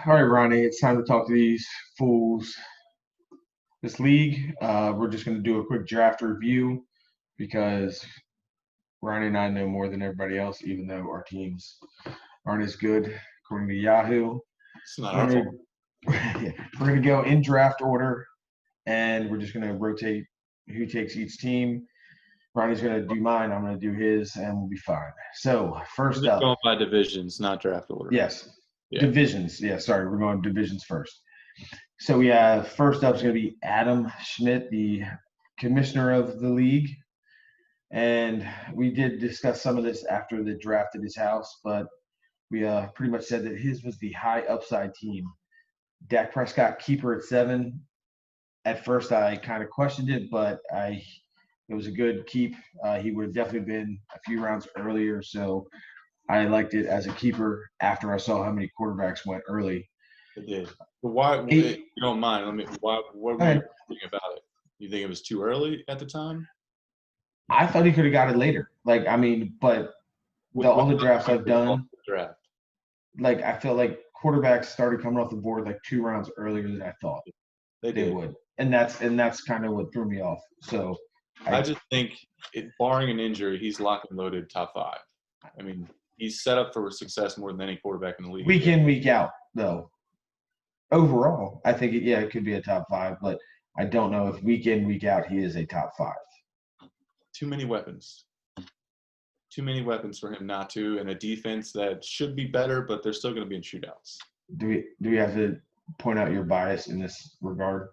All right, Ronnie, it's time to talk to these fools. This league, we're just going to do a quick draft review because Ronnie and I know more than everybody else, even though our teams aren't as good, according to Yahoo. It's not We're our gonna, fault. we're going to go in draft order, and we're just going to rotate who takes each team. Ronnie's going to do mine, I'm going to do his, and we'll be fine. So, We're first just up, going by divisions, not draft order. yes, Yeah. divisions. Yeah, sorry, we're going divisions first. So we have first up is going to be Adam Schmidt, the commissioner of the league. And we did discuss some of this after the draft at his house, but we pretty much said that his was the high upside team. Dak Prescott, keeper at 7. At first, I kind of questioned it, but it was a good keep. He would have definitely been a few rounds earlier, so I liked it as a keeper after I saw how many quarterbacks went early. It did. But why, if you don't mind, what were you thinking about it? You think it was too early at the time? I thought he could have got it later. But all the drafts I've done, I feel like quarterbacks started coming off the board like 2 rounds earlier than I thought they would, and that's kind of what threw me off. So I just think, barring an injury, he's locked and loaded top 5. I mean, he's set up for success more than any quarterback in the league. Week in, week out, though. Overall, I think it could be a top 5, but I don't know if week in, week out he is a top 5. Too many weapons. Too many weapons for him not to, and a defense that should be better, but they're still going to be in shootouts. Do we have to point out your bias in this regard?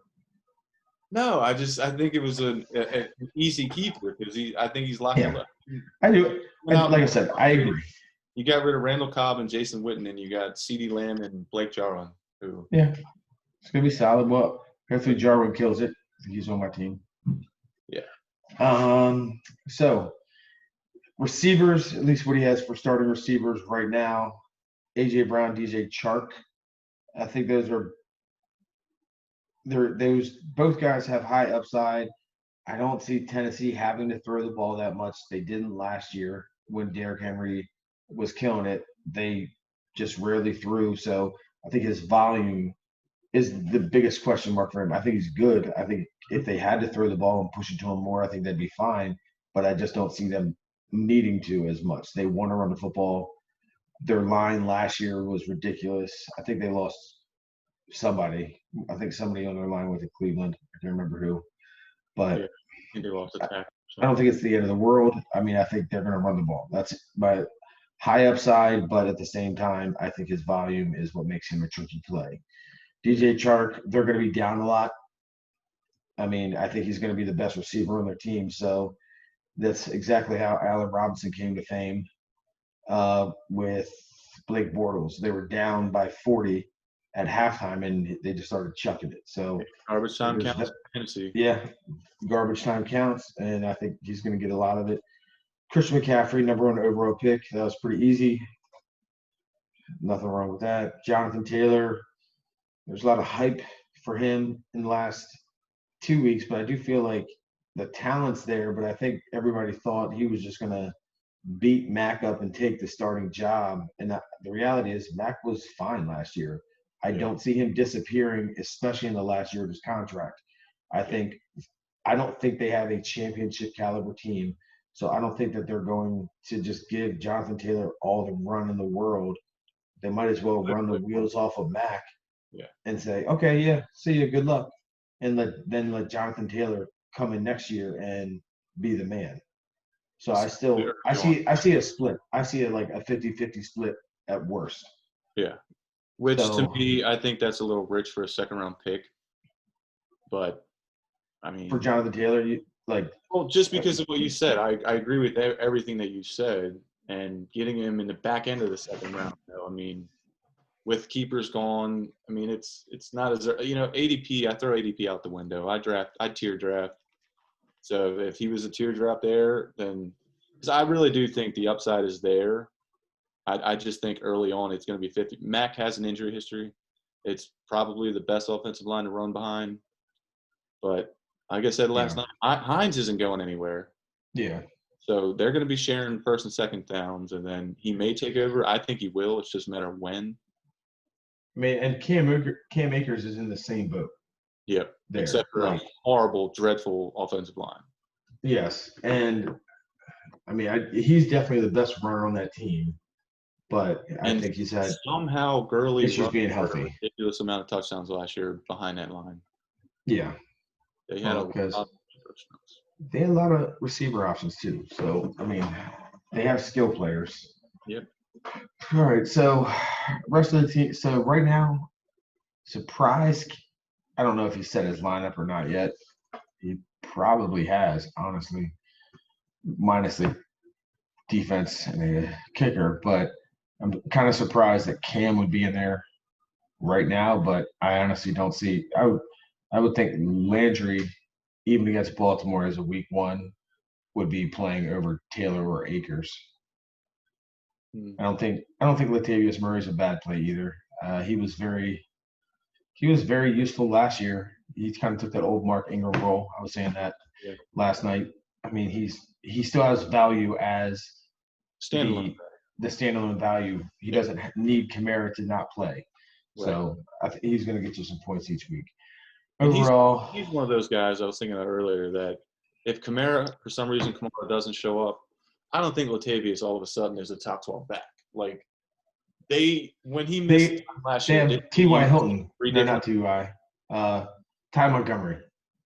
No, I think it was an easy keeper because I think he's locked and loaded. I do. Like I said, I agree. You got rid of Randall Cobb and Jason Witten, and you got CeeDee Lamb and Blake Jarwin. It's gonna be solid. Well, hopefully Jarwin kills it. He's on my team. Yeah. So receivers, at least what he has for starting receivers right now, AJ Brown, DJ Chark. I think those both guys have high upside. I don't see Tennessee having to throw the ball that much. They didn't last year when Derrick Henry was killing it. They just rarely threw. So I think his volume is the biggest question mark for him. I think he's good. I think if they had to throw the ball and push it to him more, I think that'd be fine. But I just don't see them needing to as much. They want to run the football. Their line last year was ridiculous. I think they lost somebody. I think somebody on their line went to Cleveland. I can't remember who. But I think they lost a tackle. I don't think it's the end of the world. I mean, I think they're going to run the ball. That's my high upside, but at the same time, I think his volume is what makes him a tricky play. DJ Chark, they're going to be down a lot. I mean, I think he's going to be the best receiver on their team. So that's exactly how Allen Robinson came to fame with Blake Bortles. They were down by 40 at halftime, and they just started chucking it. So garbage time counts. Yeah, garbage time counts, and I think he's going to get a lot of it. Christian McCaffrey, number 1 overall pick. That was pretty easy. Nothing wrong with that. Jonathan Taylor, there's a lot of hype for him in the last 2 weeks, but I do feel like the talent's there, but I think everybody thought he was just going to beat Mac up and take the starting job. And the reality is Mac was fine last year. I don't see him disappearing, especially in the last year of his contract. I don't think they have a championship caliber team. So I don't think that they're going to just give Jonathan Taylor all the run in the world. They might as well run the wheels off of Mac and say, okay, see you, good luck. And let Jonathan Taylor come in next year and be the man. So I see a split. I see like a 50-50 split at worst. Yeah. Which to me, I think that's a little rich for a second-round pick. But, I mean. For Jonathan Taylor, well, just because of what you said, I agree with everything that you said. And getting him in the back end of the second round, though, I mean, with keepers gone, I mean, it's not as, ADP, I throw ADP out the window. I tier draft. So if he was a tier draft there, then – because I really do think the upside is there. I just think early on it's going to be 50. Mac has an injury history. It's probably the best offensive line to run behind. But like I said last night, Hines isn't going anywhere. Yeah. So they're going to be sharing first and second downs, and then he may take over. I think he will. It's just a matter of when. I mean, and Cam Akers is in the same boat Yep. there. Except for a horrible, dreadful offensive line. Yes, and I mean, he's definitely the best runner on that team, but I think he's had somehow Gurley issues being healthy. A ridiculous amount of touchdowns last year behind that line. Yeah, they had they had a lot of receiver options too. So I mean, they have skill players. Yep. All right, so rest of the team. So right now, surprise. I don't know if he set his lineup or not yet. He probably has, honestly, minus the defense and a kicker. But I'm kind of surprised that Cam would be in there right now. But I honestly don't see. I would think Landry, even against Baltimore as a week 1, would be playing over Taylor or Akers. I don't think Latavius Murray's a bad play either. He was very useful last year. He kind of took that old Mark Ingram role. I was saying that last night. I mean, he still has value as standalone. The standalone value. He doesn't need Kamara to not play. Right. So I think he's going to get you some points each week. Overall, he's one of those guys I was thinking about earlier that if Kamara, for some reason, doesn't show up, I don't think Latavius all of a sudden is a top 12 back. Like, when he missed last year, they have T.Y. Hilton. No, not T.Y. Ty Montgomery.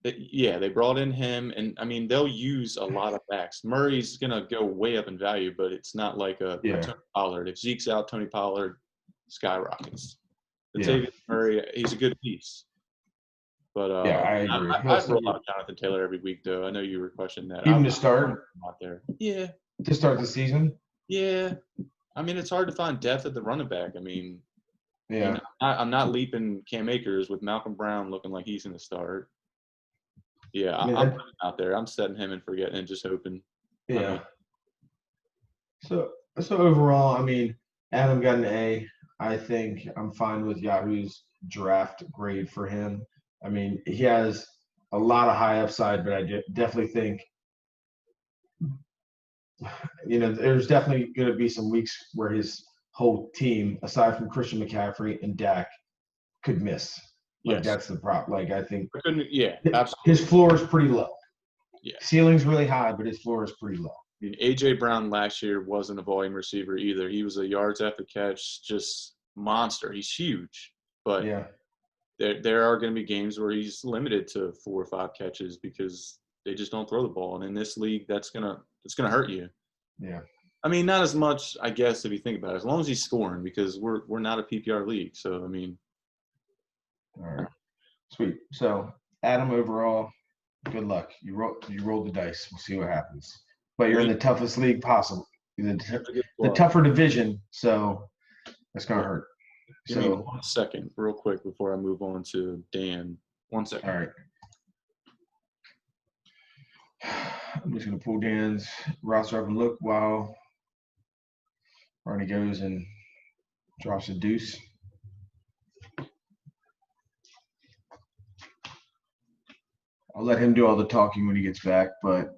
They brought in him, and I mean they'll use a lot of backs. Murray's gonna go way up in value, but it's not like a Tony Pollard. If Zeke's out, Tony Pollard skyrockets. Latavius Murray, he's a good piece. But I agree. I'd roll out Jonathan Taylor every week, though. I know you were questioning that. Even to start? Out there. Yeah. To start the season? Yeah. I mean, it's hard to find depth at the running back. I mean, I'm not leaping Cam Akers with Malcolm Brown looking like he's going to start. Yeah, I'm out there. I'm setting him and forgetting and just hoping. Yeah. I mean, so overall, I mean, Adam got an A. I think I'm fine with Yahoo's draft grade for him. I mean, he has a lot of high upside, but I definitely think, there's definitely going to be some weeks where his whole team, aside from Christian McCaffrey and Dak, could miss. Like, that's the problem. Like, I think absolutely. His floor is pretty low. Yeah. Ceiling's really high, but his floor is pretty low. I mean, A.J. Brown last year wasn't a volume receiver either. He was a yards after catch, just monster. He's huge. But there are going to be games where he's limited to 4 or 5 catches because they just don't throw the ball. And in this league, it's gonna hurt you. Yeah. I mean, not as much, I guess, if you think about it, as long as he's scoring, because we're not a PPR league. So, I mean. All right. Sweet. So, Adam, overall, good luck. You rolled the dice. We'll see what happens. But you're in the toughest league possible. The tougher division, so that's going to hurt. Give me 1 second, real quick, before I move on to Dan. 1 second. All right. I'm just going to pull Dan's roster up and look while Barney goes and drops a deuce. I'll let him do all the talking when he gets back, but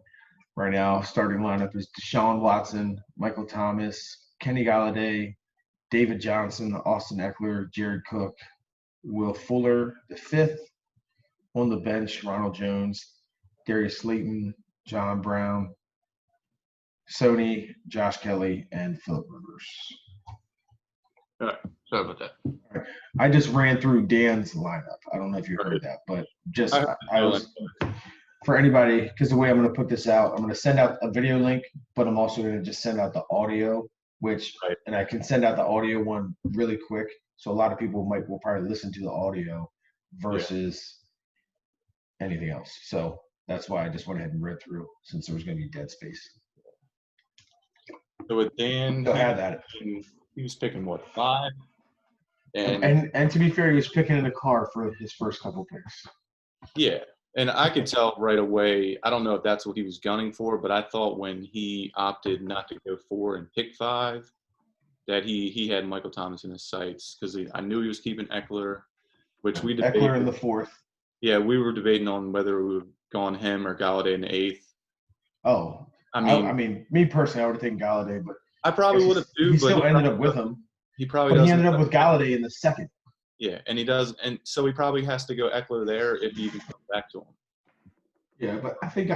right now, starting lineup is Deshaun Watson, Michael Thomas, Kenny Galladay, David Johnson, Austin Eckler, Jared Cook, Will Fuller, the 5th. On the bench, Ronald Jones, Darius Slayton, John Brown, Sony, Josh Kelly, and Phillip Rivers. All right. Sorry about that. Right. I just ran through Dan's lineup. I don't know if you heard that, but just I was for anybody, because the way I'm going to put this out, I'm going to send out a video link, but I'm also going to just send out the audio, and I can send out the audio one really quick. So a lot of people will probably listen to the audio versus anything else. So that's why I just went ahead and read through, since there was going to be dead space. So with Dan, go ahead at it. He was picking 5? And to be fair, he was picking in a car for his first couple picks. Yeah, and I could tell right away. I don't know if that's what he was gunning for, but I thought when he opted not to go 4 and pick 5, that he had Michael Thomas in his sights, because I knew he was keeping Eckler, which we debated. Eckler in the 4th. Yeah, we were debating on whether we would have gone him or Galladay in the 8th. Oh, I mean, me personally, I would have taken Galladay, but I probably would have too. He still ended up with him. He probably ended up with Galladay in the 2nd. Yeah, and he does, and so he probably has to go Eckler there if he even comes back to him. Yeah, but I think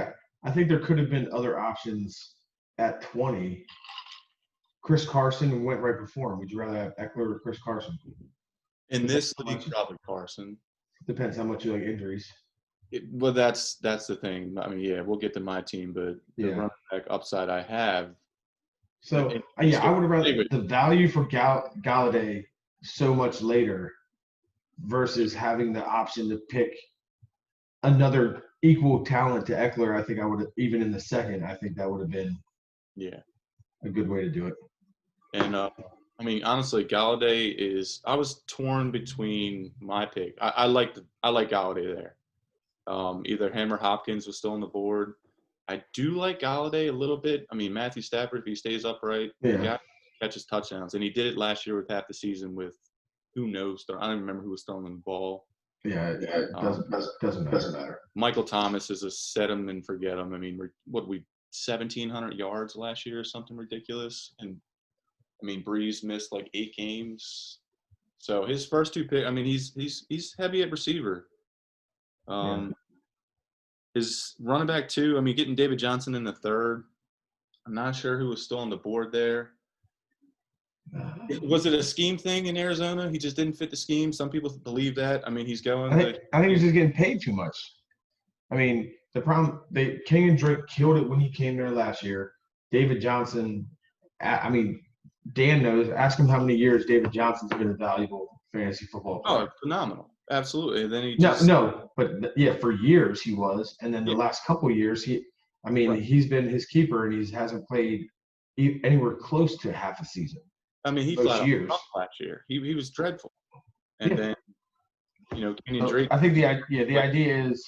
there could have been other options at 20. Chris Carson went right before him. Would you rather have Eckler or Chris Carson? In this league, probably Carson. Depends how much you like injuries. Well, that's the thing. I mean, yeah, we'll get to my team, but the running back upside I have. So yeah, I would have rather the value for Galladay so much later versus having the option to pick another equal talent to Eckler. I think I would have, even in the second, I think that would have been a good way to do it. And I mean, honestly, Galladay is. I was torn between my pick. I like Galladay there. Either him or Hopkins was still on the board. I do like Galladay a little bit. I mean, Matthew Stafford, if he stays upright, catches touchdowns, and he did it last year with half the season with who knows. I don't remember who was throwing the ball. Yeah, it doesn't matter. Michael Thomas is a set him and forget him. I mean, 1,700 yards last year or something ridiculous, and I mean, Breeze missed like 8 games. So his first 2 picks, I mean, he's heavy at receiver. His running back 2, I mean, getting David Johnson in the 3rd. I'm not sure who was still on the board there. Was it a scheme thing in Arizona? He just didn't fit the scheme. Some people believe that. I mean, he's going. I think he's just getting paid too much. I mean, the problem Kenyon Drake killed it when he came there last year. David Johnson, I mean, Dan knows. Ask him how many years David Johnson's been a valuable fantasy football player. Oh, phenomenal! Absolutely. And then he but for years he was, and then the last couple of years he's been his keeper, and he hasn't played anywhere close to half a season. I mean, he flat out last year. He was dreadful, and then Kenyon Drake. I think the idea is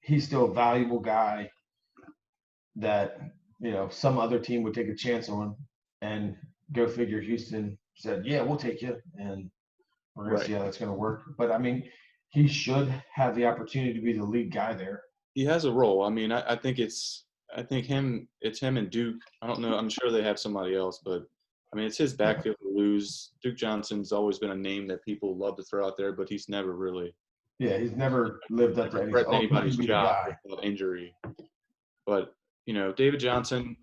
he's still a valuable guy that some other team would take a chance on, and go figure Houston said, yeah, we'll take you, and we're going to see how that's going to work. But I mean, he should have the opportunity to be the lead guy there. He has a role. I mean, I think it's him and Duke. I don't know. I'm sure they have somebody else, but I mean, it's his backfield to lose. Duke Johnson's always been a name that people love to throw out there, but he's never really. Yeah, he's never lived up to anybody's job without injury. But David Johnson,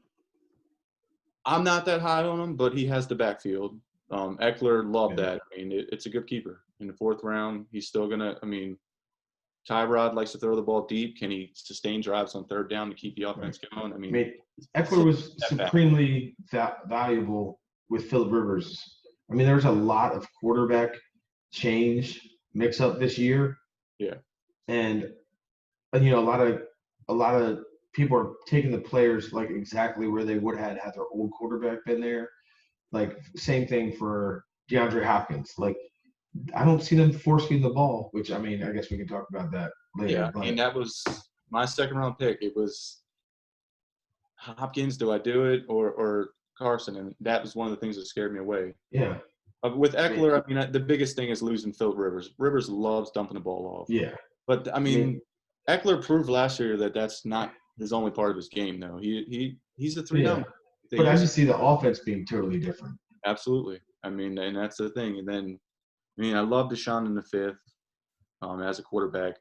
I'm not that high on him, but he has the backfield. Eckler loved that. I mean, it's a good keeper. In the 4th round, he's still gonna. I mean, Tyrod likes to throw the ball deep. Can he sustain drives on 3rd down to keep the offense going? I mean, Eckler was supremely valuable with Phillip Rivers. I mean, there's a lot of quarterback change mix-up this year. Yeah, and a lot of people are taking the players like exactly where they would have had their old quarterback been there. Like same thing for DeAndre Hopkins. Like I don't see them force-feeding the ball, which I mean, I guess we can talk about that later. Yeah, I mean, that was my 2nd round pick. It was Hopkins, do I do it, or Carson? And that was one of the things that scared me away. Yeah. With Eckler, I mean, the biggest thing is losing Phillip Rivers. Rivers loves dumping the ball off. Yeah. But, I mean, Eckler proved last year that that's not his only part of his game, though. He's a 3-down. But I just see the offense being totally different. Absolutely. I mean, and that's the thing. And then, I mean, I love Deshaun in the 5th as a quarterback.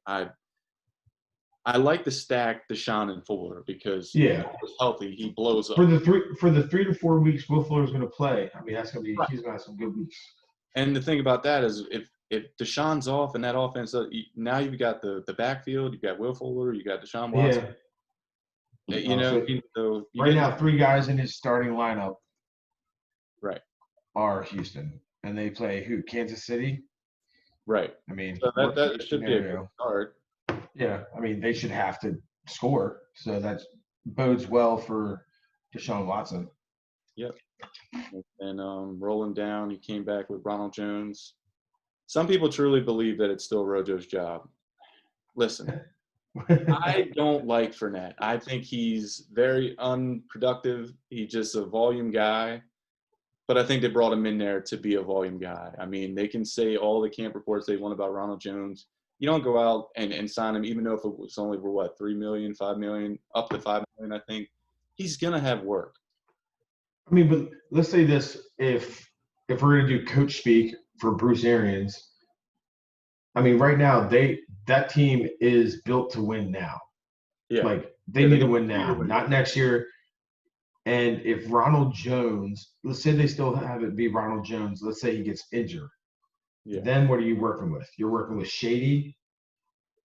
I like the stack Deshaun and Fuller because when he's healthy, he blows up. For the 3 to 4 weeks Will Fuller's going to play, I mean, that's going to be he's going to have some good weeks. And the thing about that is if Deshaun's off and that offense, now you've got the backfield, you've got Will Fuller, you got Deshaun Watson. Yeah. Right now, 3 guys in his starting lineup are Houston, and they play who? Kansas City. Right. I mean, so that should be a good start. Yeah, I mean, they should have to score, so that bodes well for Deshaun Watson. Yep. And rolling down, he came back with Ronald Jones. Some people truly believe that it's still Rojo's job. Listen, I don't like Fournette. I think he's very unproductive. He's just a volume guy. But I think they brought him in there to be a volume guy. I mean, they can say all the camp reports they want about Ronald Jones. You don't go out and sign him, even though if it was only for, $3 million, $5 million, up to $5 million, I think. He's going to have work. I mean, but let's say this. If we're going to do coach speak for Bruce Arians, I mean, right now that team is built to win now. Yeah. Like they Yeah, need they to need win to now, win. not next year. And if Ronald Jones, let's say they still have it be Ronald Jones, let's say he gets injured, Yeah. then what are you working with? You're working with Shady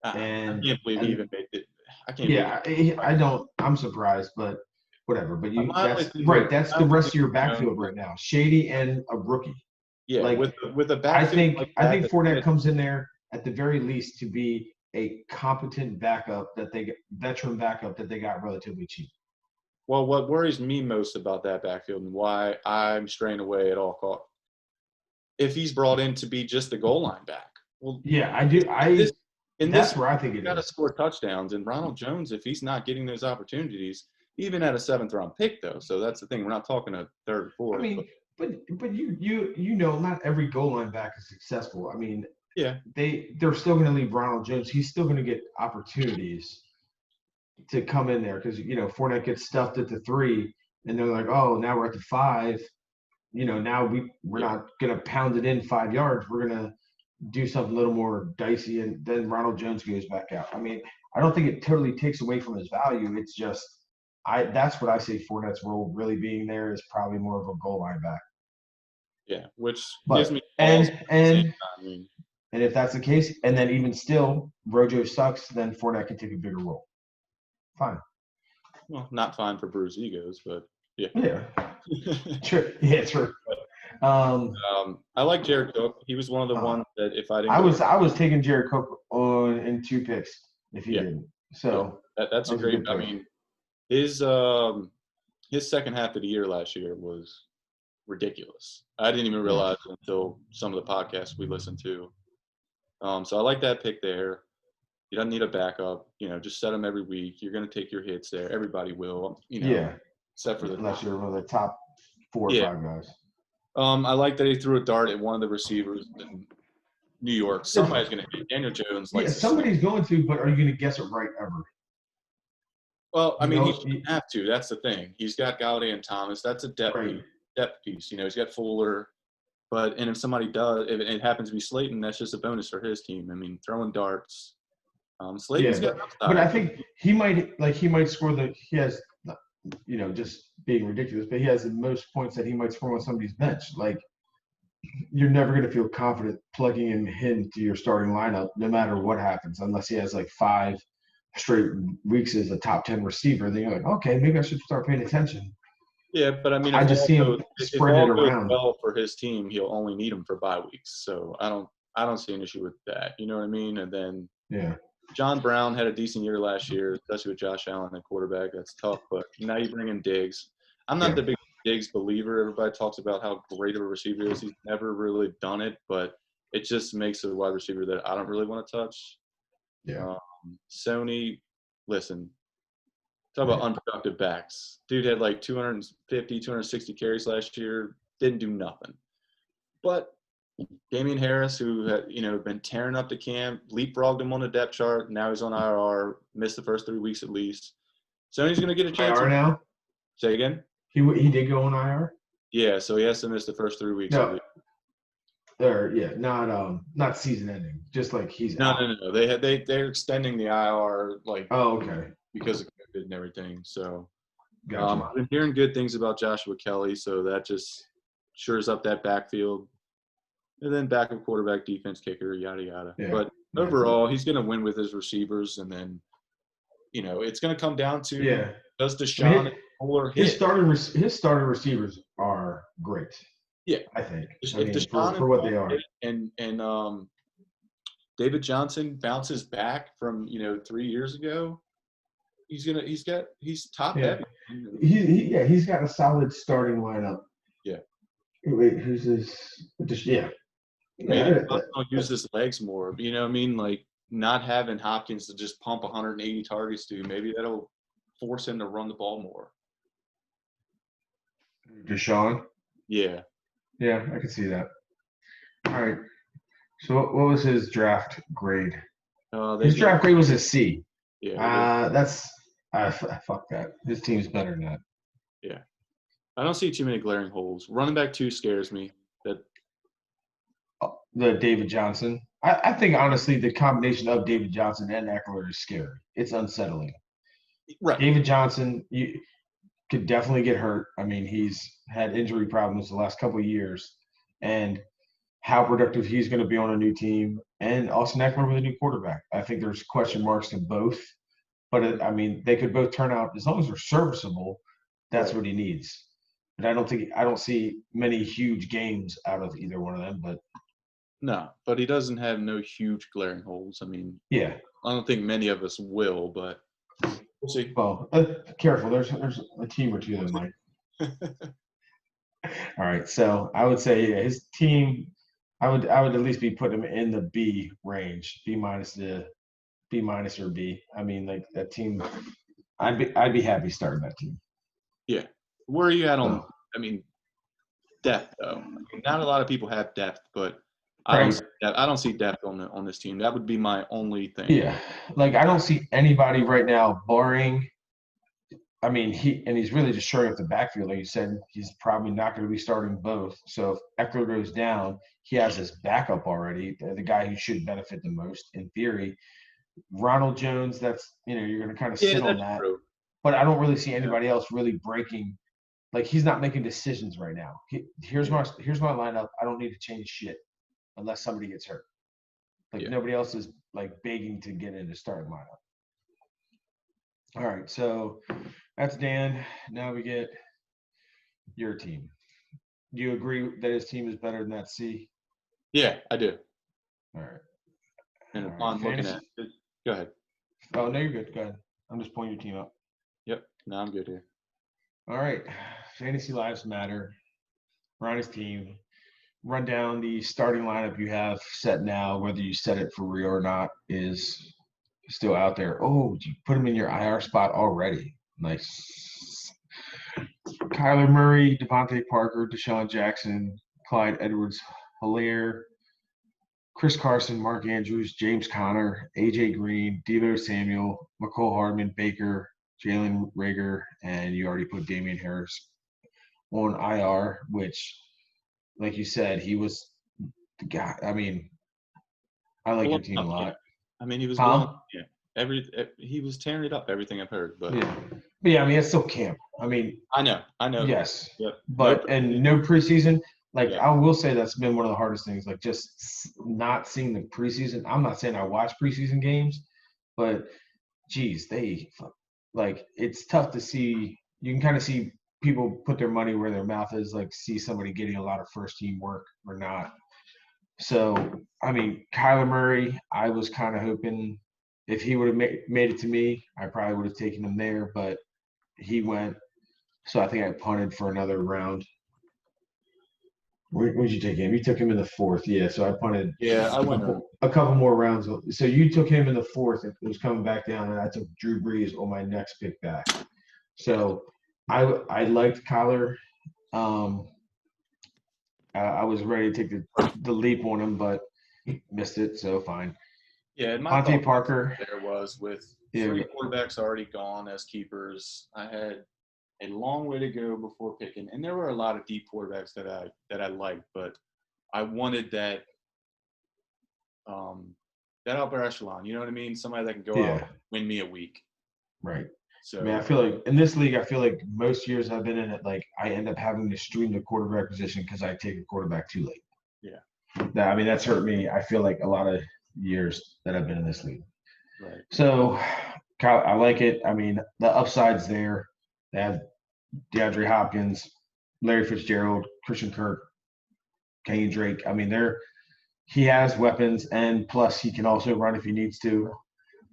I and can't believe he and even made it. I can't believe yeah, I don't. I'm surprised, but whatever. But my only that's thing right. with That's my the only rest thing of your with Jones backfield is, right now. Shady and a rookie. yeah, Like with a backfield like I that, think Fournette comes in there at the very least to be a competent backup that they get, veteran backup that they got relatively cheap. well, what worries me most about that backfield and why I'm straying away at all costs, if he's brought in to be just a goal line back. Well, Yeah, I do. this in this That's where I think it got to is. score touchdowns, and Ronald Jones, if he's not getting those opportunities, even at a 7th-round pick, though. So that's the thing. We're not talking a third, I fourth. mean, but you know, not every goal line back is successful. I mean, Yeah, they're still going to leave Ronald Jones. He's still going to get opportunities to come in there because you know Fournette gets stuffed at the 3, and they're like, oh, now we're at the 5. You know, now we're yeah, not going to pound it in 5 yards. We're going to do something a little more dicey, and then Ronald Jones goes back out. I mean, I don't think it totally takes away from his value. It's just that's what I see Fournette's role really being there is probably more of a goal line back. yeah. Which gives But me pause at the same time. I mean, and if that's the case, and then even still Rojo sucks, then Fournette can take a bigger role. Fine. well, not fine for bruised egos, but yeah. Yeah. True. Yeah, true. I like Jared Cook. He was one of the ones that if I didn't I was taking Jared Cook on in 2 picks if he yeah, didn't. So that's that a was great. good I pick. mean, his second half of the year last year was ridiculous. I didn't even realize it until some of the podcasts we listened to. So I like that pick there. You don't need a backup. You know, just set him every week. You're going to take your hits there. Everybody will. You know, Yeah, except for unless you're one of the top 4 or yeah. 5 guys. I like that he threw a dart at one of the receivers in New York. Somebody's going to hit. Daniel Jones likes Yeah, to sling. somebody's going to, but are you going to guess it right ever? Well, I You mean, he know, shouldn't have to. That's the thing. He's got Galladay and Thomas. That's a right. depth piece. You know, he's got Fuller. But and if somebody does, if it happens to be Slayton, that's just a bonus for his team. I mean, throwing darts. Yeah, Slayton's got but I upside. think he might score he has you know just being ridiculous, but he has the most points that he might score on somebody's bench. Like you're never going to feel confident plugging him into your starting lineup, no matter what happens, unless he has like 5 straight weeks as a top 10 receiver. Then you're like, okay, maybe I should start paying attention. Yeah, but I mean, I just see him if spreading it all goes around. well for his team, he'll only need him for bye weeks. So I don't see an issue with that. You know what I mean? And then Yeah, John Brown had a decent year last year, especially with Josh Allen at quarterback. That's tough. But now you bring in Diggs. I'm not yeah, the big Diggs believer. Everybody talks about how great of a receiver he is. He's never really done it, but it just makes a wide receiver that I don't really want to touch. yeah. Sony, listen, talk about unproductive backs. Dude had like 250, 260 carries last year. Didn't do nothing. But Damian Harris, who had been tearing up the camp, leapfrogged him on the depth chart. Now he's on IR. Missed the first 3 weeks at least. Sony's going to get a chance. IR now? Say again? He did go on IR? Yeah, so he has to miss the first 3 weeks at No. least. Or yeah, not season ending. Just like he's out. No. They're extending the IR Oh, okay. because of COVID and everything. So Gotcha. I've been hearing good things about Joshua Kelly, so that just shores up that backfield. And then backup quarterback, defense, kicker, yada yada. Yeah. But overall, he's going to win with his receivers, and then it's going to come down to does Deshaun and Fuller hit? His starting receivers are great. Yeah, I think. If Deshaun for what they are, and David Johnson bounces back from 3 years ago, he's top heavy. He's got a solid starting lineup. Yeah. Wait, who's this? Yeah. Maybe I'll use his legs more. You know what I mean? Like not having Hopkins to just pump 180 targets to, maybe that'll force him to run the ball more. Deshaun? Yeah. Yeah, I can see that. All right. So what was his draft grade? His draft grade was a C. Yeah. Fuck that. His team's better than that. Yeah. I don't see too many glaring holes. Running back 2 scares me. The David Johnson. I think honestly the combination of David Johnson and Eckler is scary. It's unsettling. Right. David Johnson, you could definitely get hurt. I mean, he's had injury problems the last couple of years, and how productive he's going to be on a new team, and Austin Eckler with a new quarterback. I think there's question marks to both, but I mean, they could both turn out as long as they're serviceable. That's Right. what he needs. But I don't see many huge games out of either one of them. But No, but he doesn't have no huge glaring holes. I mean, yeah, I don't think many of us will, but we'll see. well, careful. There's a team or two that might. All right, so I would say yeah, his team. I would at least be putting him in the B range, B minus or B. I mean, like that team. I'd be happy starting that team. Yeah. Where are you at on, So, I mean, depth, though? I mean, not a lot of people have depth, but right. I don't see depth on this team. That would be my only thing. Yeah. Like I don't see anybody right now, barring. I mean, he's really just shoring up the backfield. Like you said, he's probably not going to be starting both. So if Eckler goes down, he has his backup already, the guy who should benefit the most in theory. Ronald Jones, that's you're going to kind of Yeah, sit on that's that. true. But I don't really see Yeah. anybody else really breaking. Like he's not making decisions right now. Here's Yeah. my lineup. I don't need to change shit unless somebody gets hurt. Like Yeah. nobody else is like begging to get into starting lineup. All right, so that's Dan. Now we get your team. Do you agree that his team is better than that C? Yeah, I do. All right. And All right. upon looking Fantasy. at it, go ahead. Oh no, you're good. Go ahead. I'm just pointing your team up. Yep. No, I'm good here. All right. Fantasy lives matter. We're on his team. Run down the starting lineup you have set now, whether you set it for real or not, is still out there. Oh, you put him in your IR spot already. Nice. Kyler Murray, Devontae Parker, Deshaun Jackson, Clyde Edwards-Helaire, Chris Carson, Mark Andrews, James Conner, AJ Green, Deebo Samuel, McCole Hardman, Baker, Jalen Rager, and you already put Damian Harris on IR, which, like you said, he was the guy. I mean, I like your Blowing team a up, yeah. lot. I mean, he was blowing. Tom? Yeah. He was tearing it up. Everything I've heard, but Yeah. But yeah, I mean, it's still camp. I mean, I know. yes. Yep. But, and no preseason. Like, Yeah. I will say that's been one of the hardest things. Like, just not seeing the preseason. I'm not saying I watch preseason games, but geez, it's tough to see. You can kind of see people put their money where their mouth is, like see somebody getting a lot of first team work or not. So, I mean, Kyler Murray, I was kind of hoping if he would have made it to me, I probably would have taken him there, but he went. So I think I punted for another round. Where did you take him? You took him in the fourth. Yeah, so I punted Yeah, I went. a couple more rounds. So you took him in the fourth. It was coming back down, and I took Drew Brees on my next pick back. So I liked Kyler. I was ready to take the leap on him, but missed it. So fine. Yeah, and my Monte thought Parker. there was with Yeah. 3 quarterbacks already gone as keepers. I had a long way to go before picking, and there were a lot of deep quarterbacks that I liked, but I wanted that that upper echelon. You know what I mean? Somebody that can go out Yeah. and win me a week. Right. So I mean, I feel like in this league, I feel like most years I've been in it, like I end up having to stream the quarterback position because I take a quarterback too late. yeah, I mean, that's hurt me. I feel like a lot of years that I've been in this league. right. So I like it. I mean, the upside's there. They have DeAndre Hopkins, Larry Fitzgerald, Christian Kirk, Kenny Drake. I mean, he has weapons, and plus he can also run if he needs to,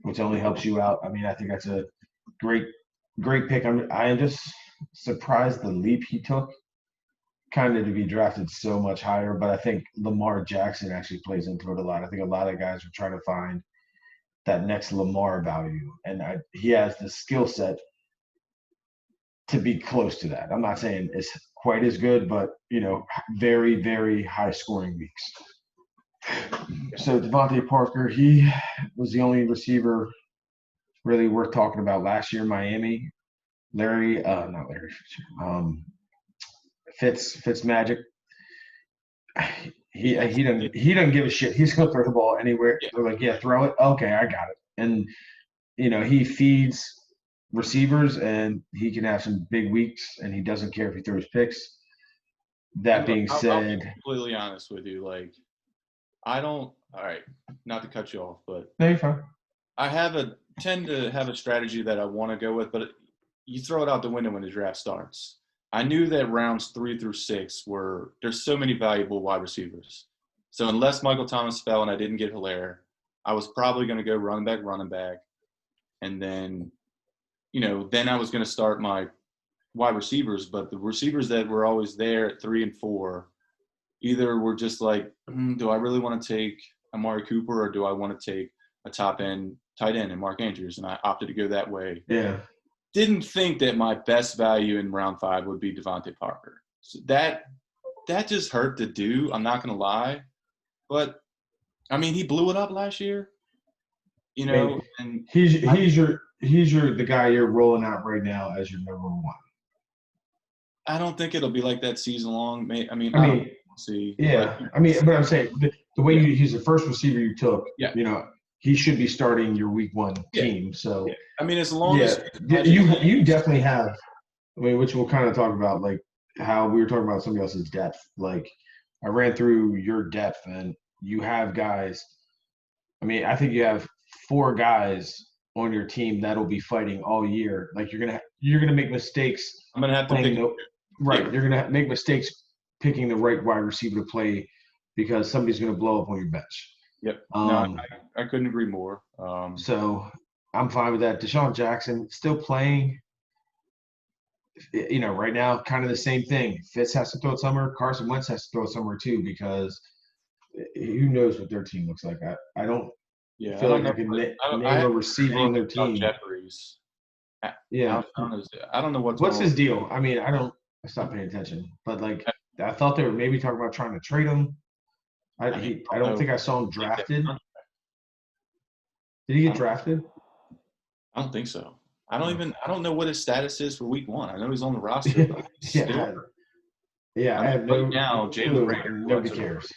which only helps you out. I mean, I think that's a great pick. I am just surprised the leap he took, kind of to be drafted so much higher. But I think Lamar Jackson actually plays into it a lot. I think a lot of guys are trying to find that next Lamar value, and he has the skill set to be close to that. I'm not saying it's quite as good, but very, very high scoring weeks. So Devontae Parker, he was the only receiver really worth talking about last year in Miami. Not Larry, Fitzmagic. Yeah. he doesn't give a shit. He's gonna throw the ball anywhere. Yeah. They're like, yeah, throw it. Okay, I got it. And he feeds receivers, and he can have some big weeks, and he doesn't care if he throws picks. That And look, being I'll be said, completely honest with you. Like, I don't. All right, not to cut you off, but no, you're fine. I tend to have a strategy that I want to go with, but you throw it out the window when the draft starts. I knew that rounds 3 through 6 there's so many valuable wide receivers. So unless Michael Thomas fell and I didn't get Hilaire, I was probably going to go running back, and then, then I was going to start my wide receivers. But the receivers that were always there at 3 and 4, either were just like, do I really want to take Amari Cooper, or do I want to take a top end tight end and Mark Andrews? And I opted to go that way. Yeah. Didn't think that my best value in round 5 would be Devontae Parker. So that just hurt to do. I'm not going to lie, but I mean, he blew it up last year, Maybe. and he's the guy you're rolling out right now as your number 1. I don't think it'll be like that season long. I mean, see. Yeah. But, but I'm saying the way he's the first receiver you took. Yeah. He should be starting your week 1 team. Yeah. So yeah. I mean, as long as you definitely have. I mean, which we'll kind of talk about, like how we were talking about somebody else's depth. Like I ran through your depth, and you have guys. I mean, I think you have 4 guys on your team that'll be fighting all year. Like you're gonna make mistakes. I'm gonna have to pick. Right, Yeah. you're gonna make mistakes picking the right wide receiver to play because somebody's gonna blow up on your bench. Yep. No, I couldn't agree more. So I'm fine with that. Deshaun Jackson still playing. Right now, kind of the same thing. Fitz has to throw it somewhere. Carson Wentz has to throw it somewhere too, because who knows what their team looks like. I don't feel like I can name a receiver on their team. Jeffries. Yeah. I don't know what's his deal. I mean, I stopped paying attention, but like I thought they were maybe talking about trying to trade him. I don't think I saw him drafted. Did he get drafted? I don't think so. I don't know what his status is for week 1. I know he's on the roster. But I have no. Right now, Jalen Reagor. Nobody cares.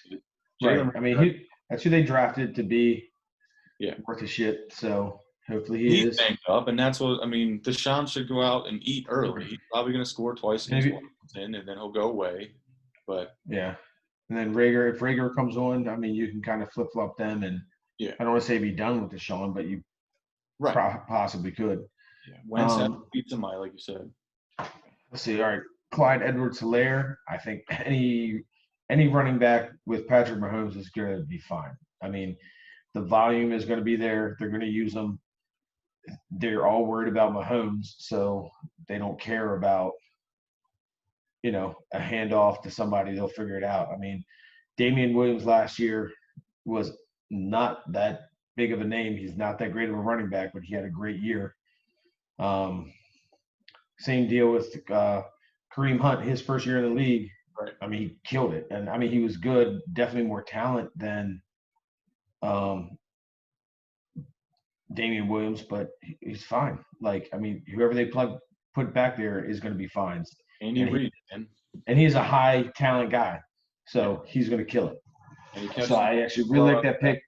Right. I mean, that's who they drafted to be. Yeah. Worth of shit. So hopefully he is. He's banged up, and that's what I mean. Deshaun should go out and eat early. He's probably going to score twice against Washington, and then he'll go away. But yeah. And then if Reagor comes on, I mean, you can kind of flip flop them, and I don't want to say be done with Deshaun, but you possibly could. Yeah, Wednesday beats him, like you said. Let's see. All right, Clyde Edwards-Helaire. I think any running back with Patrick Mahomes is going to be fine. I mean, the volume is going to be there. They're going to use them. They're all worried about Mahomes, so they don't care about a handoff to somebody. They'll figure it out. I mean, Damian Williams last year was not that big of a name. He's not that great of a running back, but he had a great year. Same deal with Kareem Hunt, his first year in the league. Right. I mean, he killed it. And, I mean, he was good, definitely more talent than Damian Williams, but he's fine. Like, I mean, whoever they put back there is going to be fine. Andy Reid, and he's a high talent guy, so he's going to kill it. So I actually really like that pick.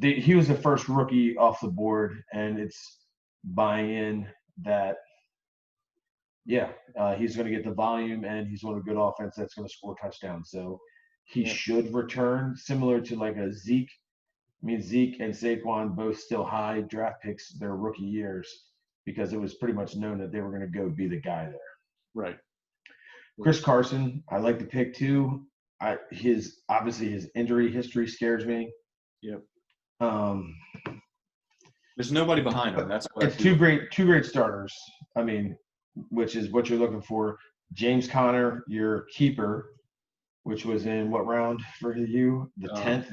He was the first rookie off the board, and it's buying in that. He's going to get the volume, and he's on a good offense that's going to score touchdowns. So he should return, similar to like a Zeke. I mean, Zeke and Saquon both still high draft picks their rookie years, because it was pretty much known that they were going to go be the guy there. Right. Chris Carson, I like the pick too. His injury history scares me. Yep. There's nobody behind him. That's what it's two great starters. I mean, which is what you're looking for. James Conner, your keeper, which was in what round for you? The 10th.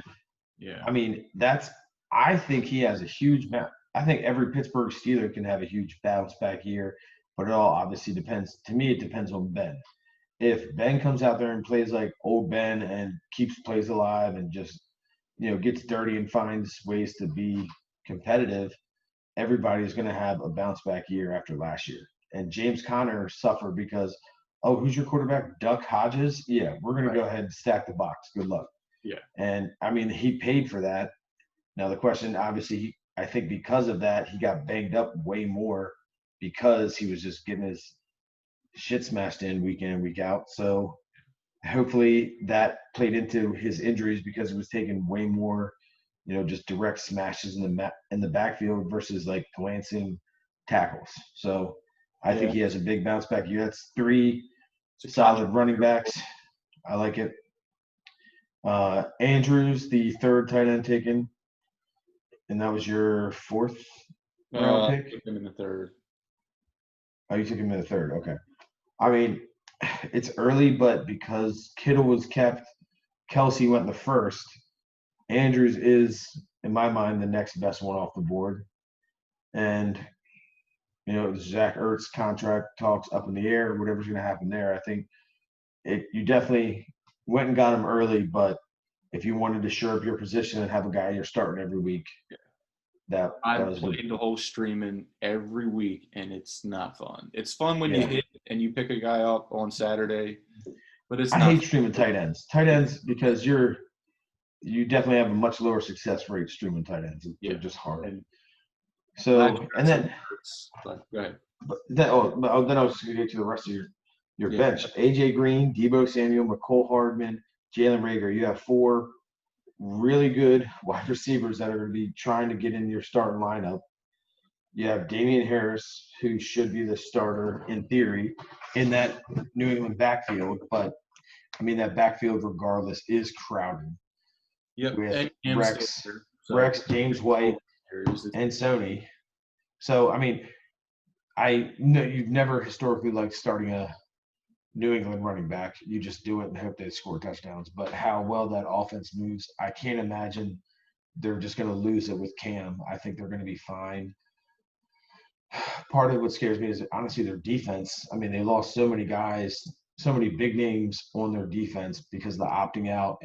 Yeah. I mean, I think he has a huge I think every Pittsburgh Steeler can have a huge bounce back year, but it all obviously depends. To me, it depends on Ben. If Ben comes out there and plays like old Ben and keeps plays alive and just, gets dirty and finds ways to be competitive, everybody's going to have a bounce back year after last year. And James Conner suffered because, who's your quarterback? Duck Hodges? Yeah, we're going to go ahead and stack the box. Good luck. Yeah. And I mean, he paid for that. Now the question, obviously, I think because of that, he got banged up way more because he was just getting his shit smashed in week in and week out. So hopefully that played into his injuries because he was taking way more, just direct smashes in the backfield versus like glancing tackles. So I think Yeah. he has a big bounce back year. That's three It's a solid running backs. I like it. Andrews, the third tight end taken, and that was your fourth round pick. Took him in the third. Oh, you took him in the third. Okay. I mean, it's early, but because Kittle was kept, Kelsey went in the first. Andrews is, in my mind, the next best one off the board. And, Zach Ertz contract talks up in the air, whatever's going to happen there. I think you definitely went and got him early, but if you wanted to shore up your position and have a guy you're starting every week, that I've was played the whole streaming every week, and it's not fun. It's fun when you Yeah. hit and you pick a guy up on Saturday, but it's I not. hate streaming tight ends. Tight ends because you definitely have a much lower success rate streaming tight ends. They're Yeah. just hard. And So and then but go ahead. then I was going to get to the rest of your Yeah. bench. AJ Green, Debo Samuel, McCole Hardman, Jalen Rager. You have four really good wide receivers that are going to be trying to get in your starting lineup. You have Damian Harris, who should be the starter in theory in that New England backfield, but I mean that backfield regardless is crowded Yep. with And Rex, James White, and Sony. So I mean, I know you've never historically liked starting a New England running back. You just do it and hope they score touchdowns. But how well that offense moves, I can't imagine they're just going to lose it with Cam. I think they're going to be fine. Part of what scares me is honestly their defense. I mean, they lost so many guys, so many big names on their defense because of the opting out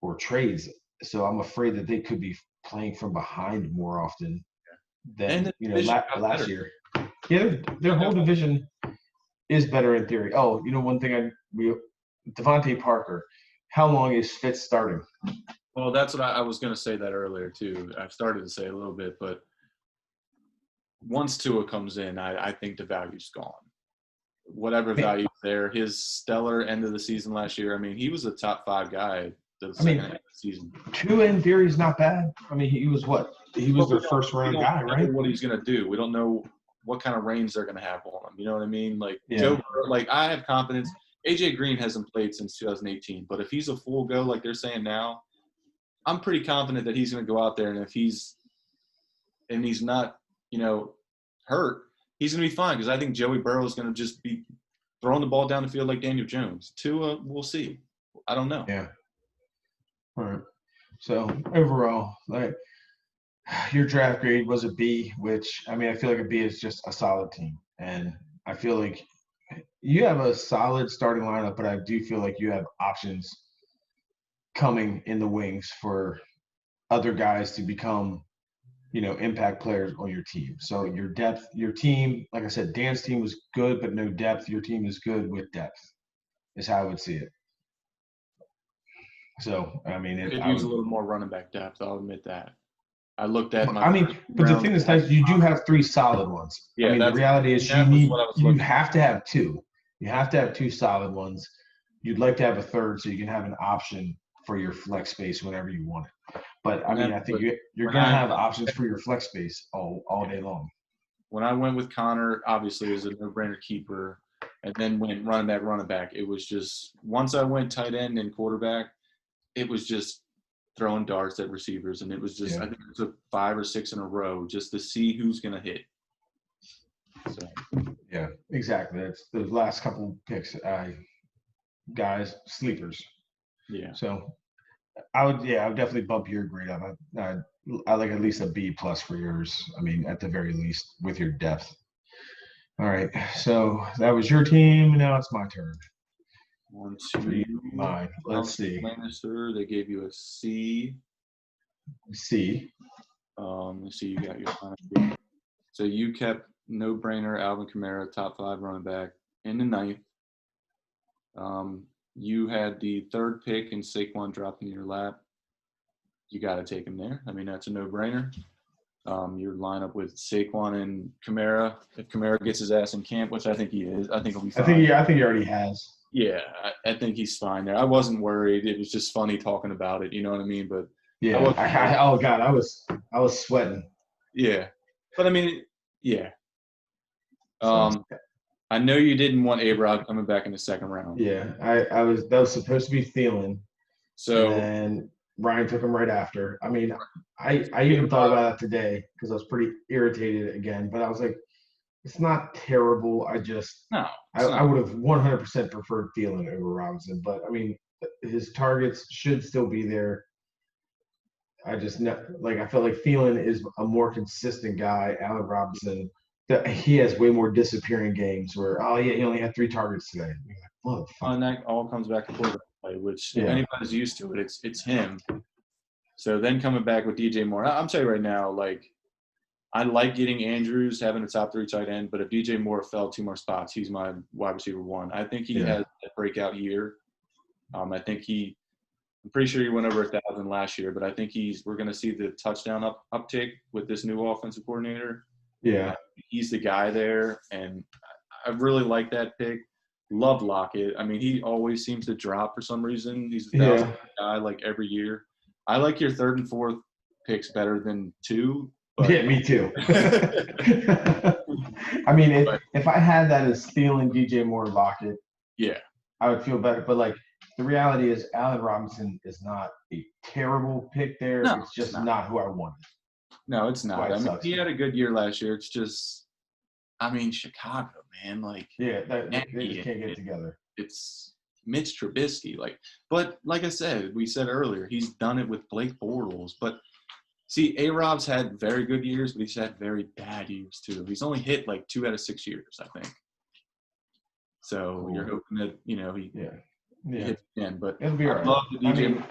or trades. So I'm afraid that they could be playing from behind more often than last year. Yeah, their whole division is better in theory. Oh, one thing Devontae Parker. How long is Fitz starting? Well, that's what I was going to say that earlier too. I've started to say a little bit, but once Tua comes in, I think the value's gone. Whatever value there, his stellar end of the season last year. I mean, he was a top 5 guy the second half of the season. Tua in theory is not bad. I mean, he was what? He was their first round guy, right? We don't know what he's going to do. We don't know what kind of range they're going to have on him. You know what I mean? Like Joe, I have confidence. AJ Green hasn't played since 2018, but if he's a full go like they're saying now, I'm pretty confident that he's going to go out there, and if he's not, hurt, he's going to be fine because I think Joey Burrow is going to just be throwing the ball down the field like Daniel Jones. Tua, we'll see. I don't know. Yeah. All right. So overall, your draft grade was a B, which I mean, I feel like a B is just a solid team, and I feel like you have a solid starting lineup, but I do feel like you have options coming in the wings for other guys to become, impact players on your team. So your team, like I said, Dan's team was good, but no depth. Your team is good with depth, is how I would see it. So, I mean, it use a little more running back depth. I'll admit that. I looked at my. But the thing that's nice, you do have 3 solid ones. Yeah, I mean, the reality is you have to have 2. You have to have 2 solid ones. You'd like to have a third so you can have an option for your flex space whenever you want it. But I mean, I think you're going to have options for your flex space all day long. When I went with Connor, obviously it was a no-brainer keeper, and then went running back. It was just once I went tight end and quarterback, it was just throwing darts at receivers, and it was just I think it took 5 or 6 in a row just to see who's going to hit. So. Yeah, exactly. That's those last couple picks, guys, sleepers. Yeah. So I would definitely bump your grade up. I like at least a B+ for yours. I mean, at the very least, with your depth. All right. So that was your team. Now it's my turn. 1, 2. Mine. Let's see. Lannister, they gave you a C. C. Let's see. You got your. So you kept no-brainer Alvin Kamara, top 5 running back in the 9th. You had the third pick and Saquon dropped in your lap. You got to take him there. I mean, that's a no-brainer. Your lineup with Saquon and Kamara. If Kamara gets his ass in camp, which I think he is, I think he'll be fine. I think he already has. Yeah, I think he's fine there. I wasn't worried. It was just funny talking about it. You know what I mean? But yeah, oh God, I was sweating. Yeah, but I mean, yeah. I know you didn't want A-Rod coming back in the second round. Yeah, that was supposed to be Thielen. So and Ryan took him right after. I mean, I even thought about it today because I was pretty irritated again. But I was like, it's not terrible. I would have 100% preferred Thielen over Robinson. But I mean, his targets should still be there. I just I felt like Thielen is a more consistent guy. Allen Robinson, he has way more disappearing games where he only had 3 targets today. Like, and that all comes back to quarterback play, which if anybody's used to it, it's him. So then coming back with DJ Moore, I'm telling you right now, like I like getting Andrews having a top 3 tight end, but if DJ Moore fell 2 more spots, he's my wide receiver 1. I think he has a breakout year. I'm pretty sure he went over 1,000 last year, but I think we're going to see the touchdown uptick with this new offensive coordinator. Yeah. He's the guy there, and I really like that pick. Love Lockett. I mean, he always seems to drop for some reason. He's a 1,000 guy like every year. I like your 3rd and 4th picks better than 2. But... Yeah, me too. I mean, if I had that as Thielen, DJ Moore, Lockett, I would feel better. But like the reality is, Allen Robinson is not a terrible pick there. No, it's just not who I wanted. No, it's not. I mean, he had a good year last year. It's just, I mean, Chicago, man. Like, they just can't get together. It's Mitch Trubisky. But like I said, we said earlier, he's done it with Blake Bortles. But see, A-Rob's had very good years, but he's had very bad years too. He's only hit like 2 out of 6 years, I think. So you're hoping that he hits again. But it'll be all right. Love the DJ.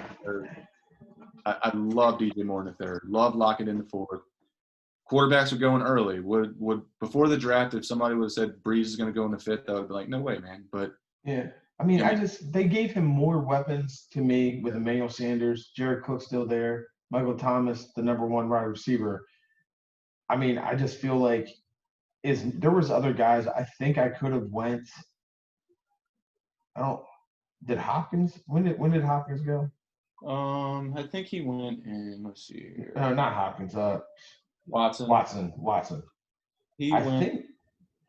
I love DJ Moore in the 3rd. Love Lockett in the 4th. Quarterbacks are going early. Would before the draft, if somebody would have said Breeze is going to go in the 5th, I would be like, no way, man. But I mean, they gave him more weapons to me with Emmanuel Sanders, Jared Cook still there, Michael Thomas, the number 1 wide receiver. I mean, I just feel like there was other guys I think I could have went. Did Hopkins? When did Hopkins go? I think he went in. Let's see here. No, not Hopkins. Watson. I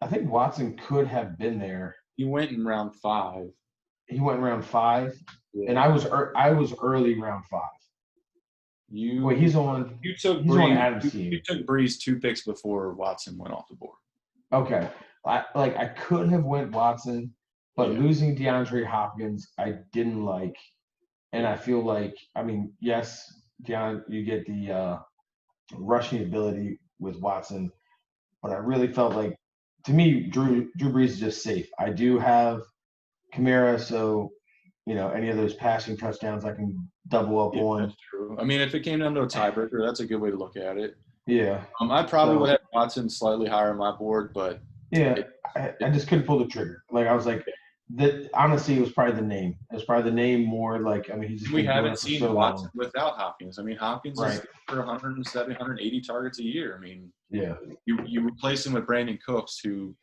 think Watson could have been there. He went in round 5. He went in round 5, and I was early round 5. He's on. You took Breeze. On Adam's team. You took Breeze 2 picks before Watson went off the board. Okay, I could have went Watson, but losing DeAndre Hopkins, I didn't like. And I feel like, I mean, yes, you get the rushing ability with Watson, but I really felt like, to me, Drew Brees is just safe. I do have Kamara, so, any of those passing touchdowns I can double up on. That's true. I mean, if it came down to a tiebreaker, that's a good way to look at it. Yeah. I probably would have Watson slightly higher on my board, but I just couldn't pull the trigger. Like I was like, that honestly, it was probably the name. It was probably the name more like, I mean, we haven't seen Watson without Hopkins. I mean, Hopkins is for 170, 180 targets a year. I mean, you replace him with Brandon Cooks, who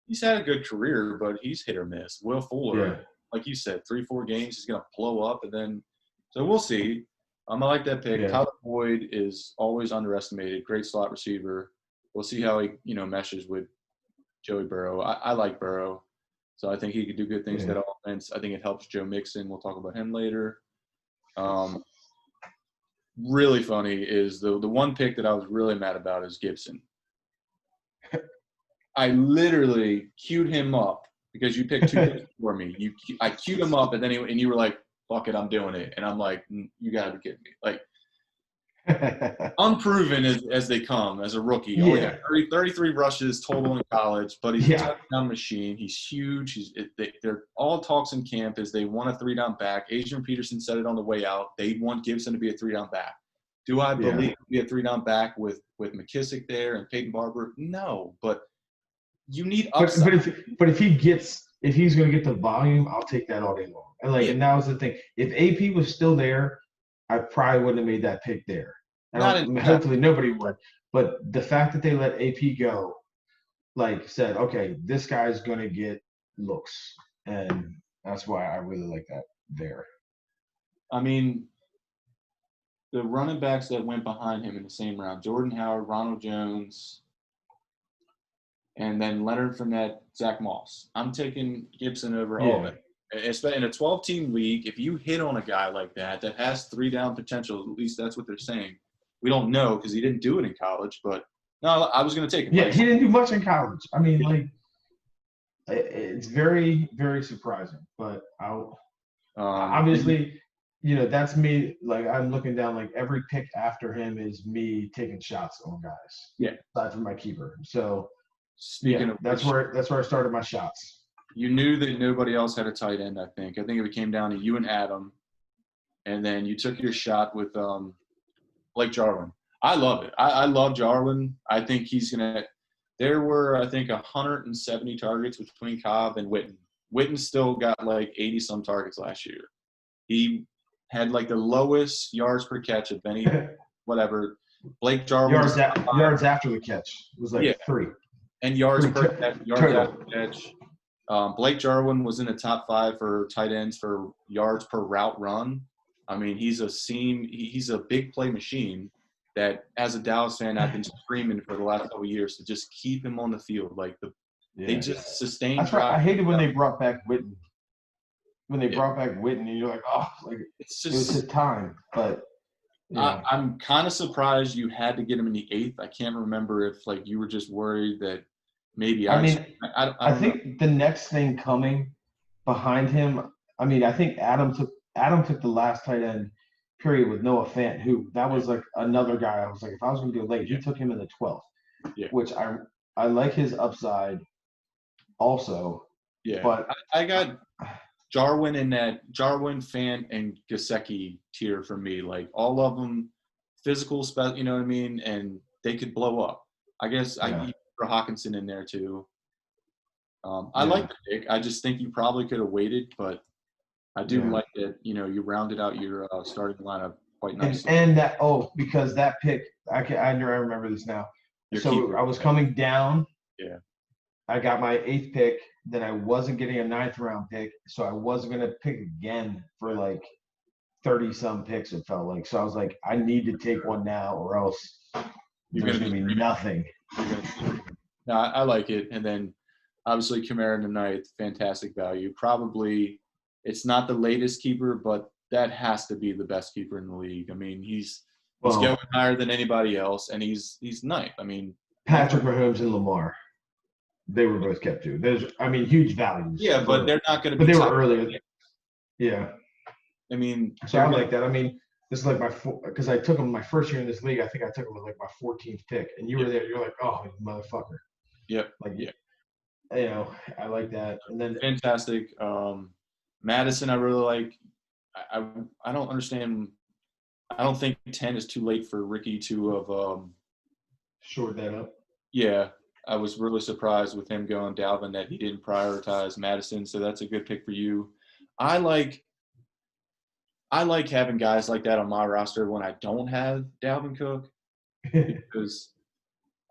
he's had a good career, but he's hit or miss. Will Fuller, like you said, 3-4 games, he's going to blow up, and then so we'll see. I like that pick. Yeah. Tyler Boyd is always underestimated. Great slot receiver. We'll see how he meshes with Joey Burrow. I like Burrow. So I think he could do good things with that offense. I think it helps Joe Mixon. We'll talk about him later. Really funny is the one pick that I was really mad about is Gibson. I literally queued him up because you picked 2 picks for me. I queued him up, and then you were like, "Fuck it, I'm doing it." And I'm like, "You gotta be kidding me!" Like, unproven as they come as a rookie. Only got 33 rushes total in college, but he's a touchdown machine. He's huge. They're all talks in camp is they want a 3-down back. Adrian Peterson said it on the way out. They want Gibson to be a 3-down back. Do I believe he'll be a 3-down back with McKissick there and Peyton Barber? No, but you need upside. But if he gets if he's going to get the volume, I'll take that all day long. And Yeah. and that was the thing. If AP was still there, I probably wouldn't have made that pick there. And hopefully nobody would. But the fact that they let AP go, like said, okay, this guy's going to get looks. And that's why I really like that there. I mean, the running backs that went behind him in the same round, Jordan Howard, Ronald Jones, and then Leonard Fournette, Zach Moss. I'm taking Gibson over all of it. In a 12-team league, if you hit on a guy like that has 3-down potential, at least that's what they're saying. We don't know because he didn't do it in college, but no, I was going to take him. Yeah, he didn't do much in college. I mean, it's very, very surprising. But obviously, that's me. Like, I'm looking down, like, every pick after him is me taking shots on guys. Yeah. Aside from my keeper. So, speaking of that's where I started my shots. You knew that nobody else had a tight end, I think. I think it came down to you and Adam, and then you took your shot with Blake Jarwin. I love it. I love Jarwin. I think he's going to – there were, I think, 170 targets between Cobb and Witten. Witten still got like 80-some targets last year. He had like the lowest yards per catch of any whatever. Blake Jarwin – yards after the catch was like 3. And yards per catch, yards after catch. Blake Jarwin was in the top 5 for tight ends for yards per route run. I mean, he's a big play machine that, as a Dallas fan, I've been screaming for the last couple of years to just keep him on the field. They just sustain drive. I hated when they brought back Witten. When they brought back Witten, and you're like, oh, like it was his time. But I'm kind of surprised you had to get him in the 8th. I can't remember if you were just worried that maybe. I think the next thing coming behind him. I mean, I think Adam took the last tight end period with Noah Fant, who that was like another guy. I was like, if I was going to go late, he took him in the 12th, which I like his upside also. Yeah, but I got Jarwin in that Jarwin, Fant, and Gesicki tier for me. Like all of them, physical, you know what I mean, and they could blow up. I guess I need Hawkinson in there too. I like the pick. I just think you probably could have waited, but I do like that. You rounded out your starting lineup quite nicely. And that because that pick, I remember this now. I was coming down. Yeah. I got my 8th pick. Then I wasn't getting a 9th round pick, so I wasn't going to pick again for like 30-some picks. It felt like so. I was like, I need to take one now, or else there's going to be nothing. No, I like it. And then obviously Kamara in the 9th, fantastic value. Probably it's not the latest keeper, but that has to be the best keeper in the league. I mean, he's going higher than anybody else, and he's 9th. I mean, Patrick Mahomes and Lamar, they were both kept too. There's, huge values. Yeah, but they're not going to be. But they were earlier. Yeah. I mean, so I like that. I mean, this is like because I took him my first year in this league. I think I took him with like my 14th pick, and you were there. You're like, oh, motherfucker. Yep. I like that. And then fantastic. Madison, I really like. I don't understand. I don't think 10 is too late for Ricky to have shored that up. Yeah, I was really surprised with him going Dalvin that he didn't prioritize Madison, so that's a good pick for you. I like having guys like that on my roster when I don't have Dalvin Cook because,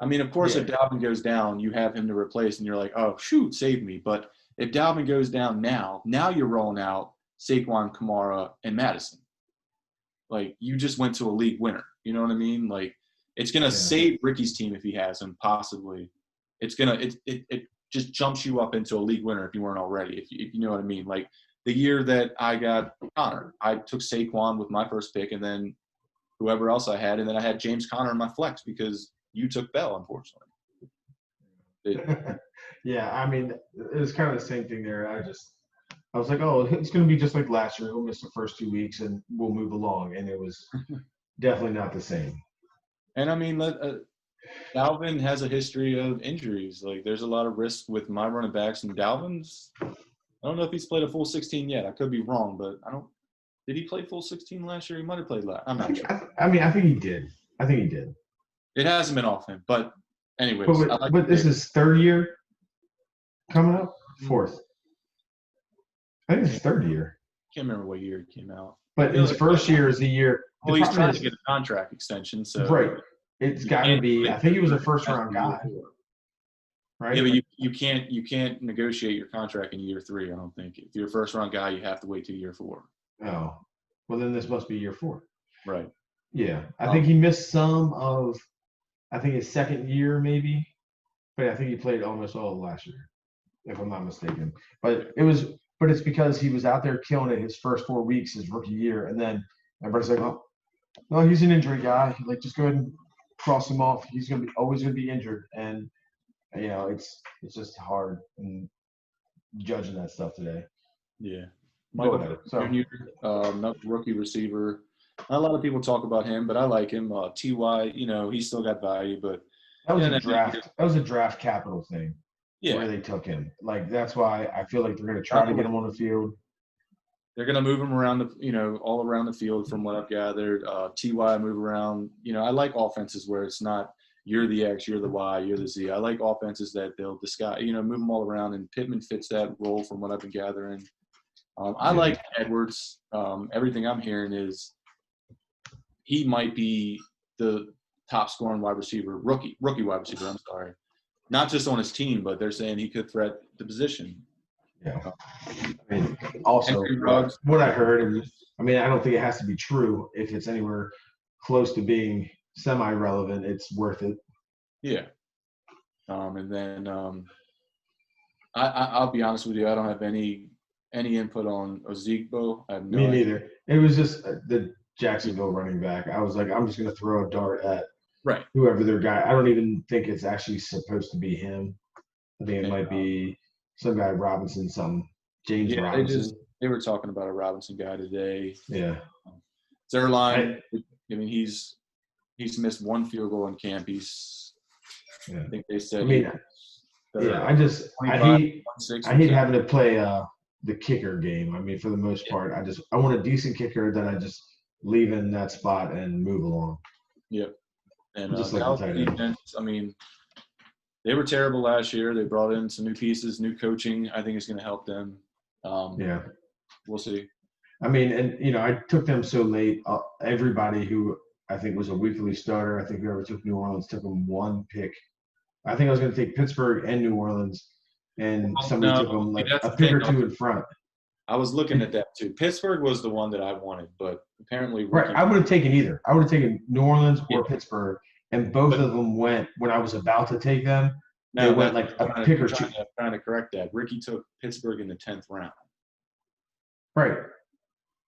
of course, if Dalvin goes down, you have him to replace, and you're like, oh, shoot, save me. But if Dalvin goes down now you're rolling out Saquon, Kamara, and Madison. Like, you just went to a league winner. You know what I mean? Like, it's going to save Ricky's team if he has him, possibly. It's going to it just jumps you up into a league winner if you weren't already, if you know what I mean. Like, the year that I got Connor, I took Saquon with my first pick and then whoever else I had, and then I had James Conner in my flex because you took Bell, unfortunately. It was kind of the same thing there. I was like, oh, it's going to be just like last year. We'll miss the first 2 weeks and we'll move along. And it was definitely not the same. And Dalvin has a history of injuries. Like, there's a lot of risk with my running backs, and Dalvin's, I don't know if he's played a full 16 yet. I could be wrong, but did he play full 16 last year? He might have played last. I'm not sure. I think he did. It hasn't been off him, but anyways. But this is 3rd year coming up? 4th. I think it's his third year. Can't remember what year it came out. I But feel his like, first year is the year. The well, he's problem trying to is, get a contract extension, so right. It's you got to can't be. play I think he was a year first after round year guy, 4. Yeah, right? but you can't negotiate your contract in year 3. I don't think. If you're a first round guy, you have to wait till year 4. Oh, well then this must be year 4. Right. Yeah, I think he missed some of. I think his second year maybe, but I think he played almost all of last year, if I'm not mistaken. But it's because he was out there killing it his first 4 weeks his rookie year, and then everybody's like, oh, no, he's an injury guy. Like, just go ahead and cross him off. He's gonna be always gonna be injured, and it's just hard and judging that stuff today. Yeah. But Michael whatever. So Jr., another rookie receiver. Not a lot of people talk about him, but I like him. Ty, he's still got value, but that was yeah, a draft. That was a draft capital thing where yeah, they took him. Like, that's why I feel like they're gonna try to get him on the field. they're gonna move him around all around the field from what I've gathered. Ty move around. I like offenses where it's not you're the X, you're the Y, you're the Z. I like offenses that they'll disguise, move them all around, and Pittman fits that role from what I've been gathering. I like Edwards. Everything I'm hearing is he might be the top scoring wide receiver, rookie wide receiver. I'm sorry, not just on his team, but they're saying he could threat the position. Yeah. I mean, also, what I heard, I don't think it has to be true. If it's anywhere close to being semi-relevant, it's worth it. Yeah. And then I'll be honest with you, I don't have any input on Ozigbo. I have no Me idea. neither. It was just the Jacksonville running back. I was like, I'm just going to throw a dart at whoever their guy. I don't even think it's actually supposed to be him. I think it might be some guy Robinson, James Robinson. They were talking about a Robinson guy today. Yeah. Zerline, he's missed one field goal in camp. I think they said. I hate having to play the kicker game. For the most part, I want a decent kicker that I just leave in that spot and move along. Yep. And just like the tight end. Defense, they were terrible last year. They brought in some new pieces, new coaching. I think it's going to help them. We'll see. I took them so late. Everybody who I think was a weekly starter, I think whoever took New Orleans took them 1 pick. I think I was going to take Pittsburgh and New Orleans, and somebody took them like a pick or 2 in front. I was looking at that too. Pittsburgh was the one that I wanted, but apparently I would have taken either. I would have taken New Orleans or Pittsburgh, and both of them went when I was about to take them. They went like a pick or 2. Trying to correct that. Ricky took Pittsburgh in the 10th round. Right.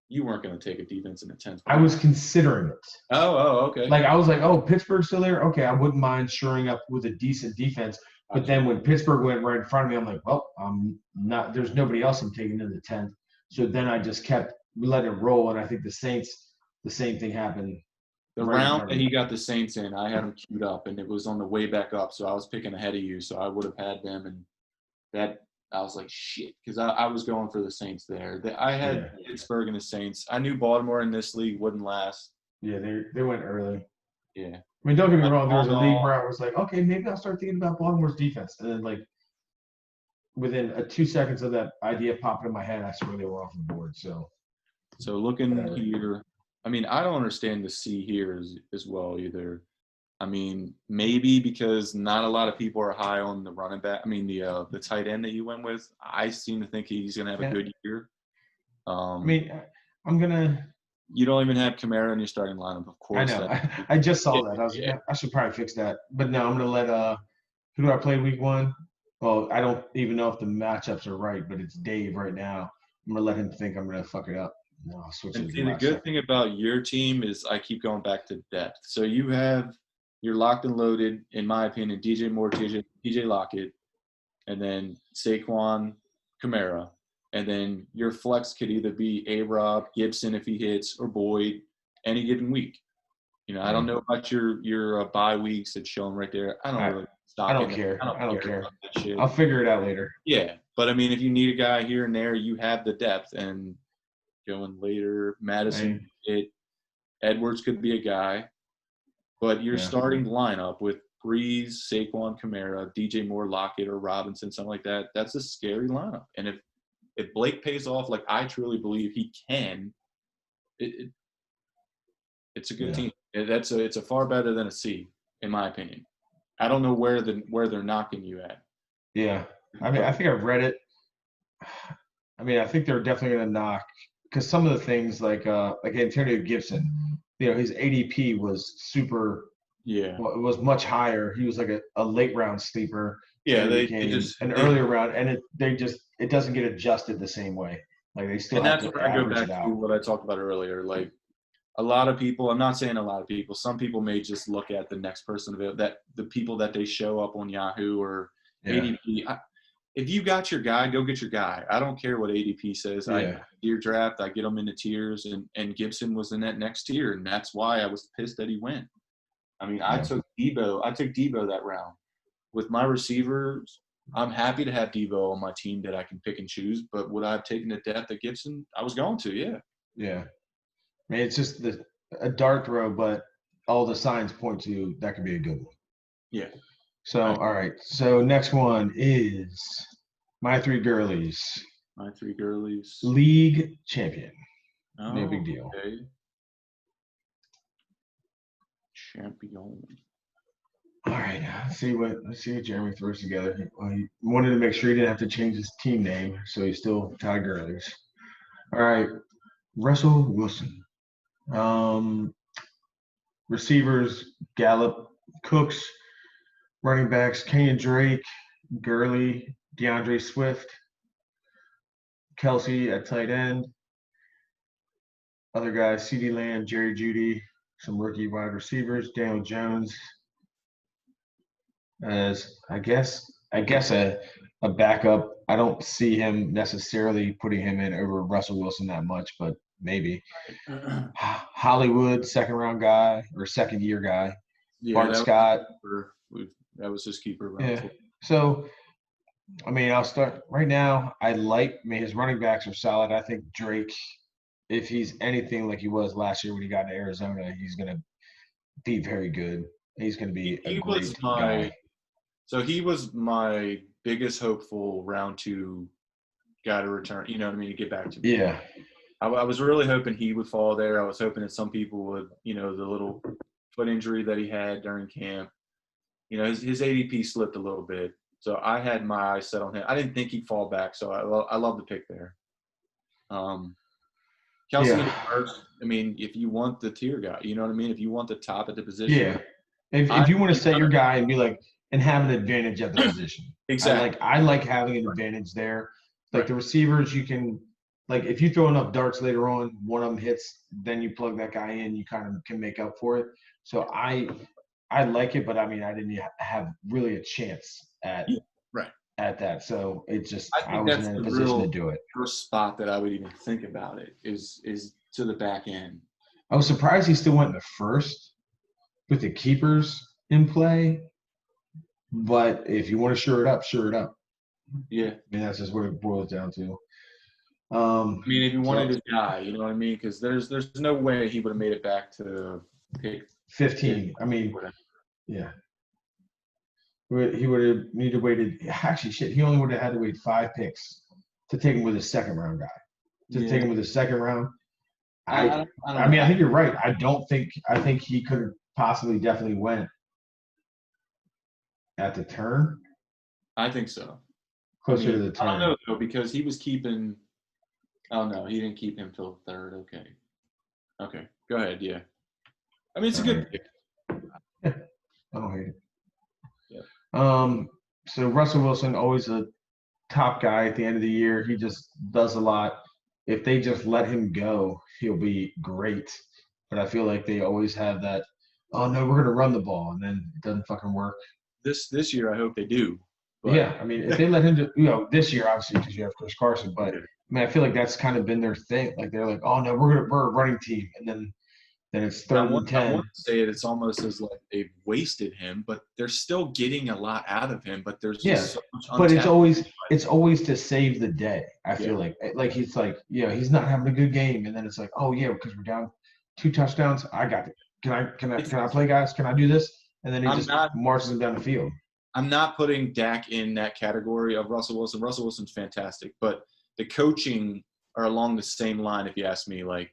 You weren't going to take a defense in the 10th round. I was considering it. Oh, okay. Like, I was like, oh, Pittsburgh's still there? Okay, I wouldn't mind shoring up with a decent defense. But then when Pittsburgh went right in front of me, I'm like, well, there's nobody else I'm taking in the 10th. So then I just kept letting it roll, and I think the Saints, the same thing happened. The round that he got the Saints in, I had them queued up, and it was on the way back up, so I was picking ahead of you, so I would have had them, and that I was like, shit, because I was going for the Saints there. I had Pittsburgh and the Saints. I knew Baltimore in this league wouldn't last. Yeah, they went early. Yeah. Don't get me wrong. There was a league where I was like, okay, maybe I'll start thinking about Baltimore's defense. And then, like, within 2 seconds of that idea popping in my head, I swear they were off the board. So looking here, I don't understand the C here as well either. Maybe because not a lot of people are high on the running back. The tight end that you went with, I seem to think he's going to have a good year. I'm going to – You don't even have Kamara in your starting lineup, of course. I know. I just saw that. I was like, I should probably fix that. But no, I'm going to let who do I play week 1? Well, I don't even know if the matchups are right, but it's Dave right now. I'm going to let him think I'm going to fuck it up. No, I'll switch it. The good thing about your team is I keep going back to depth. So you're locked and loaded, in my opinion, DJ Moore, TJ Lockett, and then Saquon, Kamara. And then your flex could either be A-Rob, Gibson if he hits, or Boyd any given week. I don't know about your bye weeks that's showing right there. I don't care. I don't care. I'll figure it out later. Yeah. But, if you need a guy here and there, you have the depth. And going later, Madison, Edwards could be a guy. But your starting lineup with Breeze, Saquon, Kamara, DJ Moore, Lockett, or Robinson, something like that, that's a scary lineup. And if if Blake pays off, like I truly believe he can, it's a good team. It's a far better than a C, in my opinion. I don't know where they're knocking you at. Yeah. I mean, I think I've read it. I mean, I think they're definitely going to knock because some of the things like Antonio Gibson, his ADP was super. Yeah. Well, it was much higher. He was like a late round sleeper. Yeah, and they became just an earlier round, and it doesn't get adjusted the same way. Like they still and have that's to where I go average back it to out. what I talked about earlier. Like a lot of people, I'm not saying a lot of people, some people may just look at the next person that the people that they show up on Yahoo or ADP. If you got your guy, go get your guy. I don't care what ADP says. I tier draft, I get them into tiers, and Gibson was in that next tier, and that's why I was pissed that he went. I mean, I took Debo that round. With my receivers, I'm happy to have Debo on my team that I can pick and choose, but would I have taken the depth of Gibson? I was going to, yeah. Yeah. I mean, it's just a dart throw, but all the signs point to that could be a good one. Yeah. So, all right. So next one is my three girlies. My three girlies. League champion. Oh, no big deal. Okay. Champion. All right. Let's see what Jeremy throws together. He wanted to make sure he didn't have to change his team name, so he's still Ty Girlies. All right. Russell Wilson. Receivers, Gallup, Cooks. Running backs, Kenyon Drake, Gurley, DeAndre Swift, Kelsey at tight end. Other guys, CeeDee Lamb, Jerry Jeudy, some rookie wide receivers, Daniel Jones as I guess a backup. I don't see him necessarily putting him in over Russell Wilson that much, but maybe. Hollywood, second round guy or second year guy. Yeah, Bart Scott. That was his keeper. Yeah. So, I mean, I'll start right now. His running backs are solid. I think Drake, if he's anything like he was last year when he got to Arizona, he's going to be very good. He's going to be a great guy. So he was my biggest hopeful round 2 guy to return. You know what I mean? To get back to me. Yeah. I was really hoping he would fall there. I was hoping that some people would, the little foot injury that he had during camp. His ADP slipped a little bit. So I had my eyes set on him. I didn't think he'd fall back, so I love the pick there. Kelsey in the first, I mean, if you want the tier guy, you know what I mean? If you want the top at the position. Yeah. If you want to set your guy and be like, and have an advantage at the position. Exactly. I like having an advantage there. Like the receivers, you can – like if you throw enough darts later on, one of them hits, then you plug that guy in, you kind of can make up for it. So I like it, but I mean I didn't have really a chance at that. So it just I wasn't in a position to do it. First spot that I would even think about it is to the back end. I was surprised he still went in the first with the keepers in play. But if you want to shore it up. Yeah. I mean, that's just what it boils down to. I mean, if you wanted his guy, you know what I mean? Because there's no way he would have made it back to pick 15. I mean, yeah. He would have needed to waited. Actually, shit, he only would have had to wait 5 picks to take him with his second round guy. Take him with his second round. I mean, I think you're right. I think he could have possibly definitely went at the turn? I think so. Closer to the turn. I don't know, though, because he was keeping – oh, no, he didn't keep him till third. Okay. Go ahead, yeah. I mean, it's a good pick. Yeah. I don't hate it. Yeah. So Russell Wilson, always a top guy at the end of the year. He just does a lot. If they just let him go, he'll be great. But I feel like they always have that, oh, no, we're going to run the ball, and then it doesn't fucking work. This year, I hope they do. But. Yeah, I mean, if they let him do, this year, obviously, because you have Chris Carson. But, I mean, I feel like that's kind of been their thing. Like, they're like, oh, no, we're a running team. And then it's 3rd and 10. I want to say it's almost as like they've wasted him, but they're still getting a lot out of him. But there's just so much but it's always to save the day. I feel like he's like, he's not having a good game, and then it's like, oh yeah, because we're down 2 touchdowns, I got it. Can I play, guys? Can I do this? And then he just marches them down the field. I'm not putting Dak in that category of Russell Wilson. Russell Wilson's fantastic, but the coaching are along the same line, if you ask me. Like,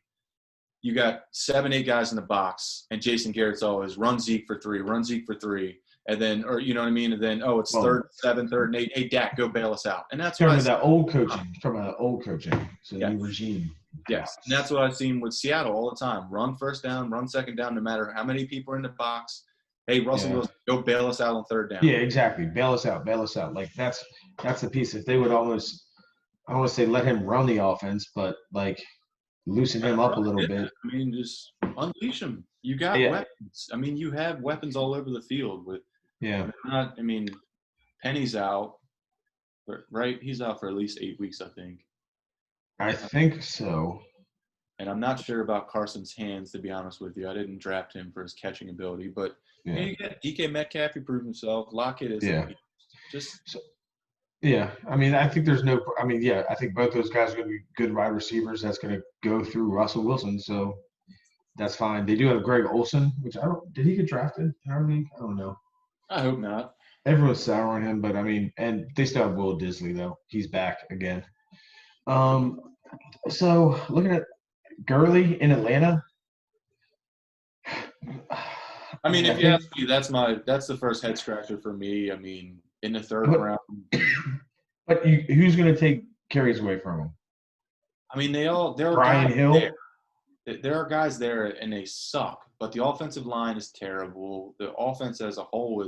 you got 7, 8 guys in the box, and Jason Garrett's always run Zeke for 3, and then, or you know what I mean, and then it's Well, 3rd, 7, 3rd and 8. Hey, Dak, go bail us out, and that's what talking I about that old coaching, from an old coaching, so Yes. new regime. Yes, and that's what I've seen with Seattle all the time. Run first down, run second down, no matter how many people are in the box. Hey, Russell Wilson, go bail us out on 3rd down. Yeah, exactly. Bail us out. Bail us out. Like that's the piece. If they would almost, I don't want to say let him run the offense, but like loosen him up a little bit. I mean, just unleash him. You got weapons. I mean, you have weapons all over the field. I mean, Penny's out, right? He's out for at least 8 weeks, I think. I think so. And I'm not sure about Carson's hands, to be honest with you. I didn't draft him for his catching ability, but you get DK Metcalf, he proved himself. Lockett is I mean, I think there's no. I mean, I think both those guys are going to be good wide receivers. That's going to go through Russell Wilson, so that's fine. They do have Greg Olson, which did he get drafted? I don't know. I hope not. Everyone's sour on him, but I mean, and they still have Will Disley though. He's back again. So looking at Gurley in Atlanta. I mean, if you ask me, that's the first head scratcher for me. I mean, in the 3rd round. But who's going to take carries away from him? I mean, there are Brian guys Hill. There are guys there, and they suck. But the offensive line is terrible. The offense as a whole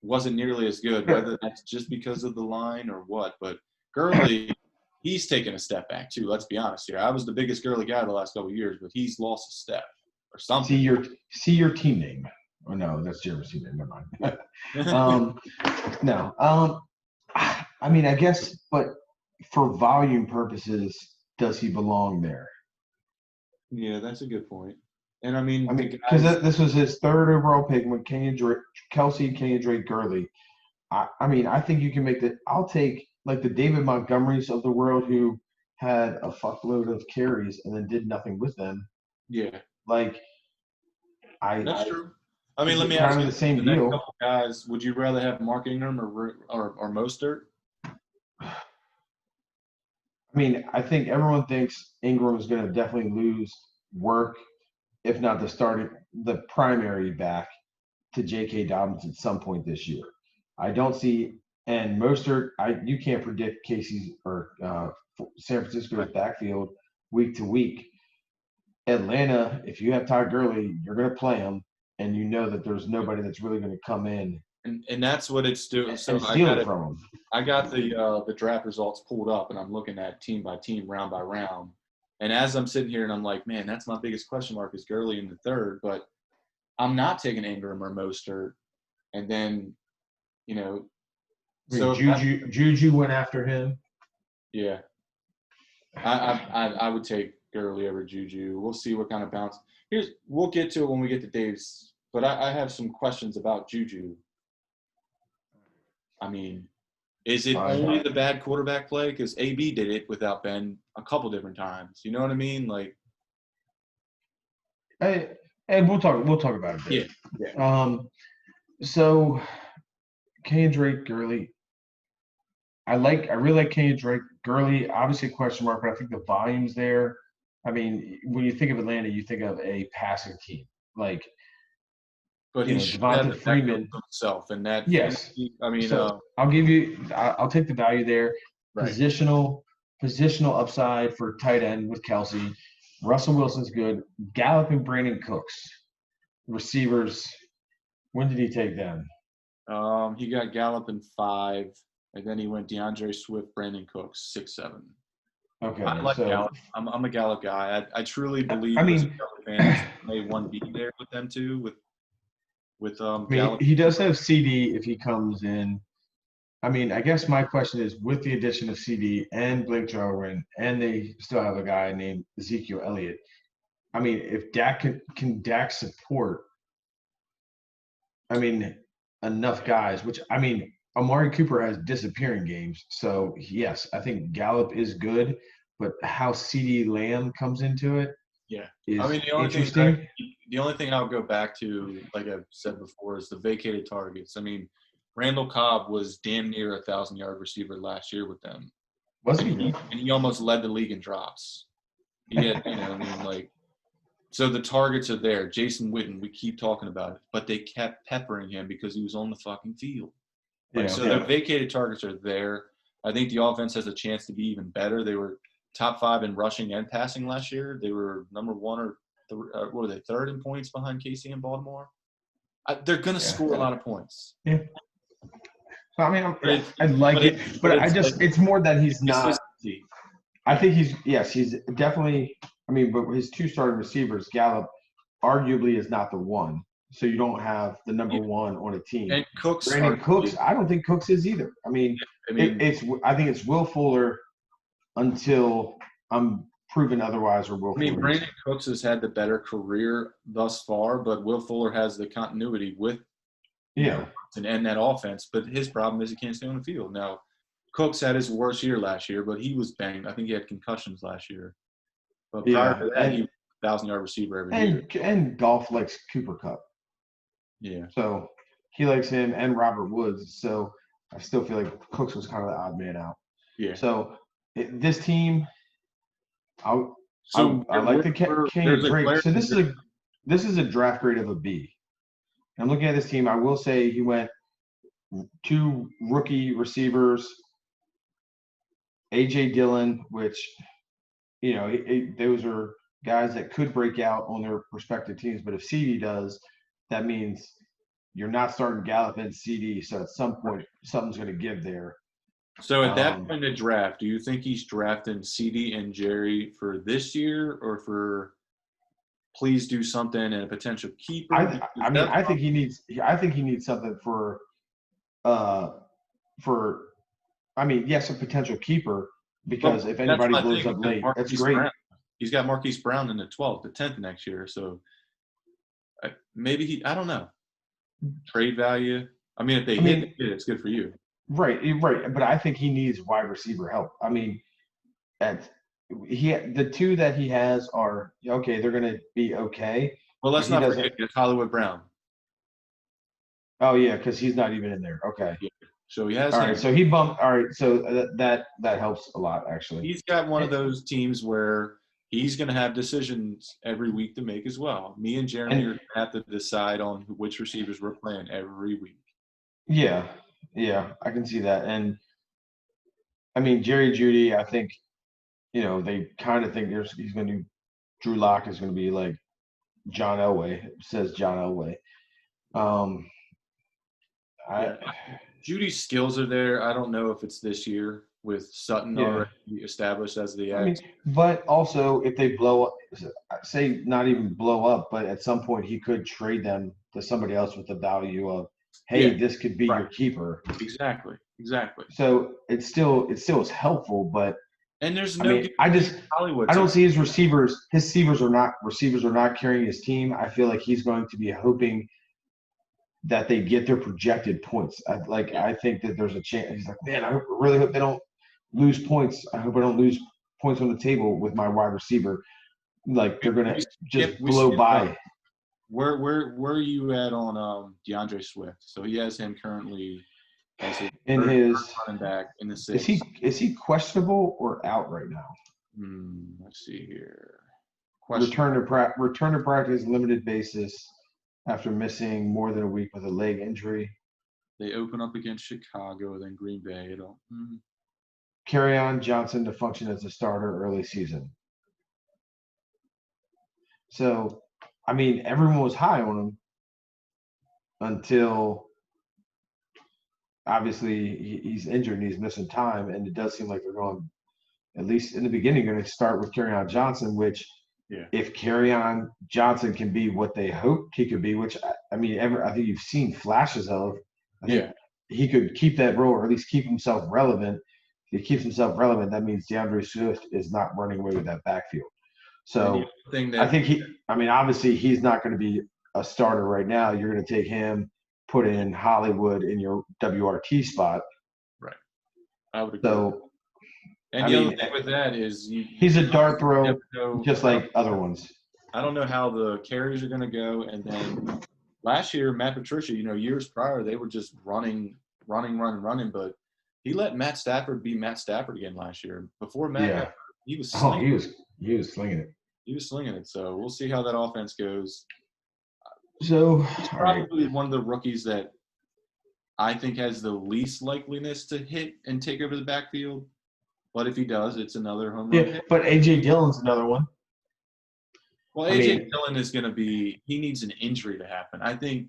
wasn't nearly as good. Whether that's just because of the line or what, but Gurley. He's taken a step back too. Let's be honest here. I was the biggest Gurley guy the last couple of years, but he's lost a step or something. See your team name. Oh no, that's Jeremy's team name. Never mind. No. I mean, I guess, but for volume purposes, does he belong there? Yeah, that's a good point. And I mean, because this was his 3rd overall pick when Kelsey, Kenyon Drake, Gurley. I mean, I think you can make that. I'll take like the David Montgomerys of the world who had a fuckload of carries and then did nothing with them. Yeah. Like, that's true. I mean, let me ask you the same next deal. Couple guys, would you rather have Mark Ingram or Mostert? I mean, I think everyone thinks Ingram is going to definitely lose work, if not the primary back to J.K. Dobbins at some point this year. I don't see, and Mostert, you can't predict Casey's or San Francisco's backfield week to week. Atlanta, if you have Todd Gurley, you're going to play him, and you know that there's nobody that's really going to come in. And that's what it's doing. So steal it from him. I got the draft results pulled up, and I'm looking at team by team, round by round. And as I'm sitting here, and I'm like, man, that's my biggest question mark is Gurley in the 3rd, but I'm not taking Ingram or Mostert. And then, so Juju went after him. Yeah, I would take Gurley over Juju. We'll see what kind of bounce. We'll get to it when we get to Dave's, but I have some questions about Juju. I mean, is it only the bad quarterback play? Because AB did it without Ben a couple different times. You know what I mean? Like, hey, we'll talk about it. Yeah. So Kenyon Drake, Gurley. I really like Kenyon Drake. Gurley, obviously a question mark, but I think the volume's there. I mean, when you think of Atlanta, you think of a passing team. Like, but he's Devonta Freeman himself, and that. Yes. I mean, I'll take the value there. Right. Positional upside for tight end with Kelsey. Russell Wilson's good. Gallup and Brandon Cooks, receivers. When did he take them? He got Gallup in 5, and then he went DeAndre Swift, Brandon Cooks, 6, 7. Okay, I like Gallup. I'm a Gallup guy. I truly believe. I mean, fans may want to be there with them too. With Gallup. He does have CD if he comes in. I mean, I guess my question is, with the addition of CD and Blake Jarwin, and they still have a guy named Ezekiel Elliott. I mean, if Dak can Dak support, I mean, enough guys. Which I mean, Amari Cooper has disappearing games, so yes, I think Gallup is good. But how CD Lamb comes into it, is interesting. The only thing I'll go back to, like I've said before, is the vacated targets. I mean, Randall Cobb was damn near 1,000-yard receiver last year with them. Was and he? he almost led the league in drops. He had, I mean, like, so the targets are there. Jason Witten, we keep talking about it, but they kept peppering him because he was on the fucking field. Like, Yeah. so the vacated targets are there. I think the offense has a chance to be even better. They were top 5 in rushing and passing last year. They were number 1 or what were they, 3rd in points behind KC and Baltimore. They're going to score a lot of points. Yeah. So, I mean, But I like it, but it's more that he's not. I think he's definitely. I mean, but his 2 starting receivers, Gallup, arguably is not the one. So you don't have the number 1 on a team. And Brandon Cooks, I don't think Cooks is either. I think it's Will Fuller until I'm proven otherwise, or Will Fuller. Brandon Cooks has had the better career thus far, but Will Fuller has the continuity with and that offense. But his problem is he can't stay on the field. Now, Cooks had his worst year last year, but he was banged. I think he had concussions last year. But prior to that, he was a 1,000-yard receiver every year. And Goff likes Cooper Kupp. Yeah. So he likes him and Robert Woods. So I still feel like Cooks was kind of the odd man out. Yeah. So this team, I like the Kenny Drake. So this is a draft grade of a B. I'm looking at this team. I will say he went 2 rookie receivers, A.J. Dillon, which, those are guys that could break out on their respective teams. But if CD does, that means you're not starting Gallup and CD. So at some point, something's going to give there. So at that point in the draft, do you think he's drafting CD and Jerry for this year, or for please do something and a potential keeper? I think he needs something for yes, a potential keeper, because if anybody blows up late, that's great. Brown. He's got Marquise Brown in the 12th, the 10th next year. So maybe I don't know. Trade value. I mean, if they hit it, it's good for you. Right. But I think he needs wide receiver help. I mean, the 2 that he has are okay. They're going to be okay. Well, let's not forget it's Hollywood Brown. Oh yeah, because he's not even in there. Okay. Yeah. So he has. All right. So he bumped. All right. So that helps a lot, actually. He's got one of those teams where he's going to have decisions every week to make as well. Me and Jeremy are going to have to decide on which receivers we're playing every week. Yeah, I can see that. And I mean, Jerry Jeudy, I think, they kind of think he's going to Drew Lock is going to be like John Elway. It says John Elway. Judy's skills are there. I don't know if it's this year with Sutton already established as the X. But also, if they blow up, say not even blow up, but at some point he could trade them to somebody else with the value of, hey, this could be your keeper. Exactly. So it still is helpful, but and there's Hollywood. I don't see his receivers. His receivers are not carrying his team. I feel like he's going to be hoping that they get their projected points. I think that there's a chance. He's like, man, I really hope they don't lose points. I hope I don't lose points on the table with my wide receiver. Like, they're gonna just blow by. Where are you at on DeAndre Swift? So he has him currently as in his running back in the 6th. Is he questionable or out right now? Let's see here. Return to practice, limited basis after missing more than a week with a leg injury. They open up against Chicago, then Green Bay. Kerryon Johnson to function as a starter early season. So, I mean, everyone was high on him until obviously he's injured and he's missing time, and it does seem like they're going, at least in the beginning, going to start with Kerryon Johnson, which if Kerryon Johnson can be what they hoped he could be, which I think you've seen flashes of. I think he could keep that role, or at least keep himself relevant. If he keeps himself relevant, that means DeAndre Swift is not running away with that backfield. So I think obviously he's not going to be a starter right now. You're going to take him, put in Hollywood in your WRT spot. Right. I would agree. So, and the other thing with that is he's a dart throw, just like other ones. I don't know how the carries are going to go. And then last year, Matt Patricia, years prior, they were just running. But He let Matt Stafford be Matt Stafford again last year. Before Matt got Yeah. hurt, he was Oh, slinging. he was slinging it. He was slinging it. So we'll see how that offense goes. So, He's all right. probably one of the rookies that I think has the least likeliness to hit and take over the backfield. But if he does, it's another home run Yeah, hit. but AJ Dillon's another one. Well, I AJ mean, Dillon is going to be – he needs an injury to happen. I think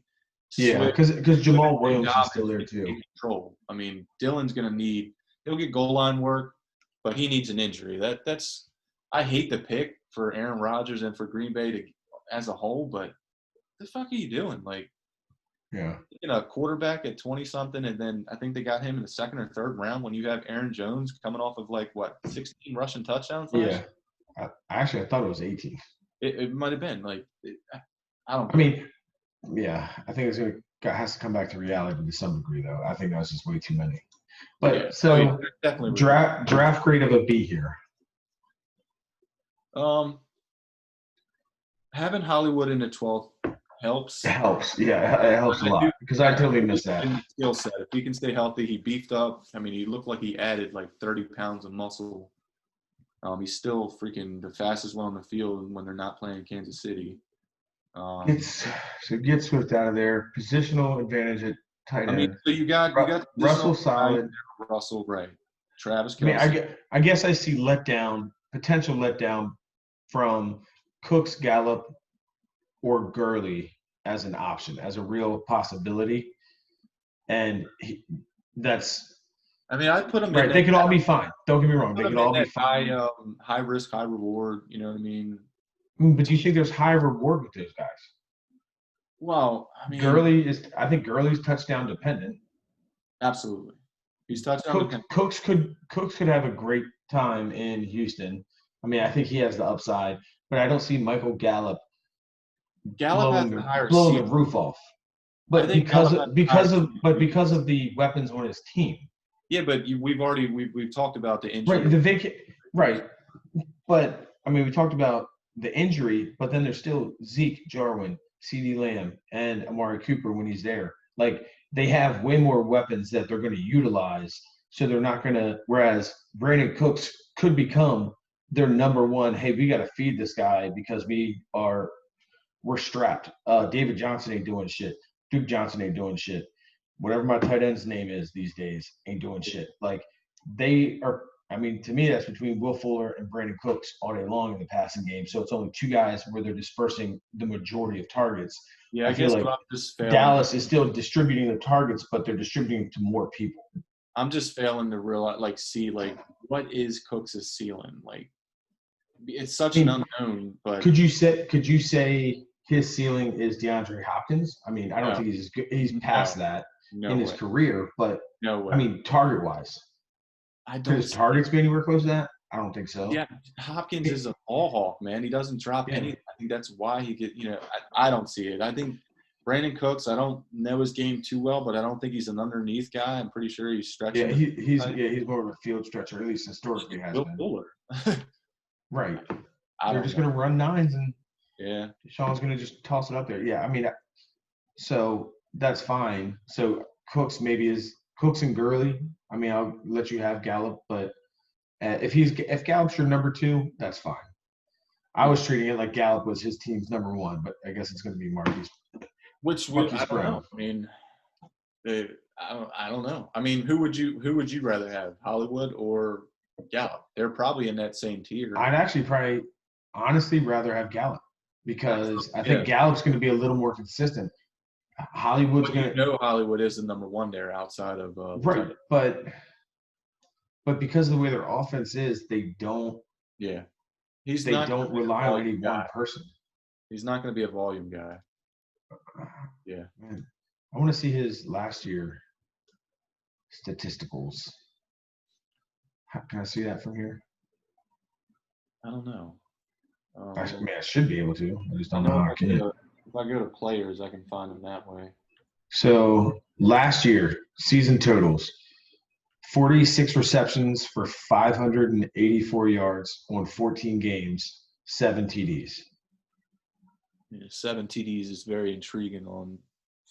yeah, Swift because Jamal and Williams is still Dobbins there can too. take control. I mean, Dillon's going to need – he'll get goal line work, but he needs an injury. That's – I hate the pick for Aaron Rodgers and for Green Bay as a whole, but the fuck are you doing? Like, Yeah. a quarterback at 20-something, and then I think they got him in the second or third round when you have Aaron Jones coming off of, 16 rushing touchdowns last year? Yeah. I thought it was 18. It might have been. I don't I get it. mean, yeah, I think has to come back to reality to some degree, though. I think that's just way too many. But Yeah. so Definitely draft grade of a B here. Having Hollywood in the 12th helps. It helps. Yeah, it helps a lot because I totally missed that. Skill set. If he can stay healthy, he beefed up. I mean, he looked like he added 30 pounds of muscle. He's still freaking the fastest one on the field when they're not playing Kansas City. Get Swift out of there. Positional advantage at tight end. I mean, so you got Russell solid. Russell, right? Travis Kelce. I mean, I guess I see potential letdown from Cooks, Gallup, or Gurley as an option, as a real possibility, and that's. I mean, I put them right. They could all be fine. Don't get me wrong. They could all be fine. High risk, high reward. You know what I mean? But do you think there's high reward with those guys? Well, I mean, I think Gurley's touchdown dependent. Absolutely, he's touchdown dependent. Cooks could have a great time in Houston. I mean, I think he has the upside, but I don't see Michael Gallup blowing the roof off. But because of the weapons on his team. Yeah, but we've talked about the injury. Right, right. But I mean, we talked about the injury, but then there's still Zeke, Jarwin, CeeDee Lamb, and Amari Cooper when he's there. They have way more weapons that they're going to utilize, so they're not going to. Whereas Brandon Cooks could become their number one. Hey, we got to feed this guy because we're strapped. David Johnson ain't doing shit. Duke Johnson ain't doing shit. Whatever my tight end's name is these days ain't doing shit. They are. I mean, to me, that's between Will Fuller and Brandon Cooks all day long in the passing game. So it's only two guys where they're dispersing the majority of targets. Yeah, I feel like Dallas is still distributing the targets, but they're distributing to more people. I'm just failing to realize, what is Cooks' ceiling? It's such an unknown. But could you say his ceiling is DeAndre Hopkins? I mean, I don't think he's past that in his career, but no way. I mean, target wise. Could his targets be anywhere close to that? I don't think so. Yeah, Hopkins is a ball hawk, man. He doesn't drop anything. I think that's why he get. I don't see it. I think Brandon Cooks. I don't know his game too well, but I don't think he's an underneath guy. I'm pretty sure he's stretching. Yeah, he's more of a field stretcher, at least historically has been. Fuller. Right. They're just going to run nines, and Sean's going to just toss it up there. Yeah, I mean, so that's fine. So Cooks and Gurley. I mean, I'll let you have Gallup, but if Gallup's your number two, that's fine. I was treating it like Gallup was his team's number one, but I guess it's going to be Marquise. I don't know. I mean, I don't know. I mean, who would you rather have, Hollywood or Gallup? They're probably in that same tier. I'd actually honestly rather have Gallup because I think Gallup's going to be a little more consistent. Hollywood's going to. Hollywood is the number one there outside of right, but because of the way their offense is, they don't. Yeah, they don't rely on any one person. He's not going to be a volume guy. Yeah, man, I want to see his last year statisticals. Can I see that from here? I don't know. I should be able to. I just don't know how I can. If I go to players, I can find them that way. So last year, season totals, 46 receptions for 584 yards on 14 games, 7 TDs. Yeah, 7 TDs is very intriguing on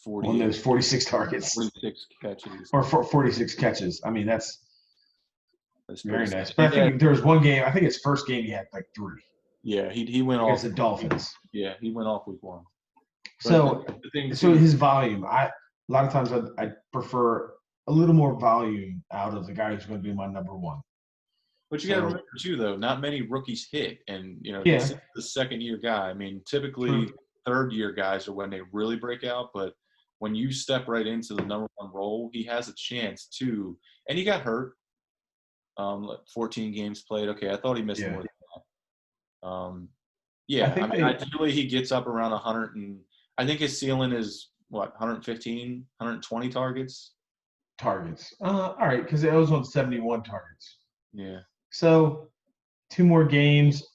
on those 46 targets 46 catches. or 46 catches. I mean, that's very pretty nice. sad. But I think there was one game. I think his first game he had like 3 Yeah, he went against off. the Dolphins. Yeah, he went off week 1. So, the thing so too, his volume, a lot of times I prefer a little more volume out of the guy who's going to be my number one. but you got to remember too, though, not many rookies hit, and this is the second-year guy. I mean, typically third-year guys are when they really break out, but when you step right into the number one role, he has a chance to. And he got hurt. 14 games played. Okay, I thought he missed more than that. Ideally he gets up around 100, and I think his ceiling is what, 115, 120 targets. All right, because it was on 71 targets. Yeah. So 2 more games,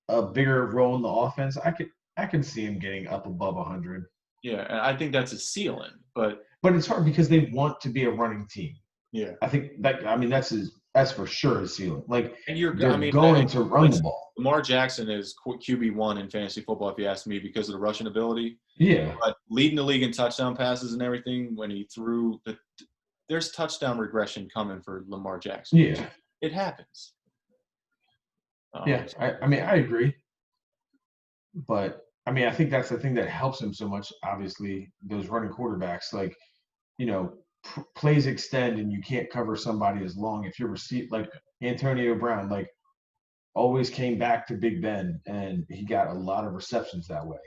a bigger role in the offense. I can see him getting up above 100. Yeah, and I think that's a ceiling, but it's hard because they want to be a running team. Yeah. I think that's for sure his ceiling. Like, and they're going to run the ball. Lamar Jackson is QB1 in fantasy football, if you ask me, because of the rushing ability. Yeah. But leading the league in touchdown passes and everything, when he threw there's touchdown regression coming for Lamar Jackson. Yeah. It happens. I mean, I agree. But, I mean, I think that's the thing that helps him so much, obviously, those running quarterbacks. Like, plays extend and you can't cover somebody as long. If you're like Antonio Brown, like, always came back to Big Ben, and he got a lot of receptions that way.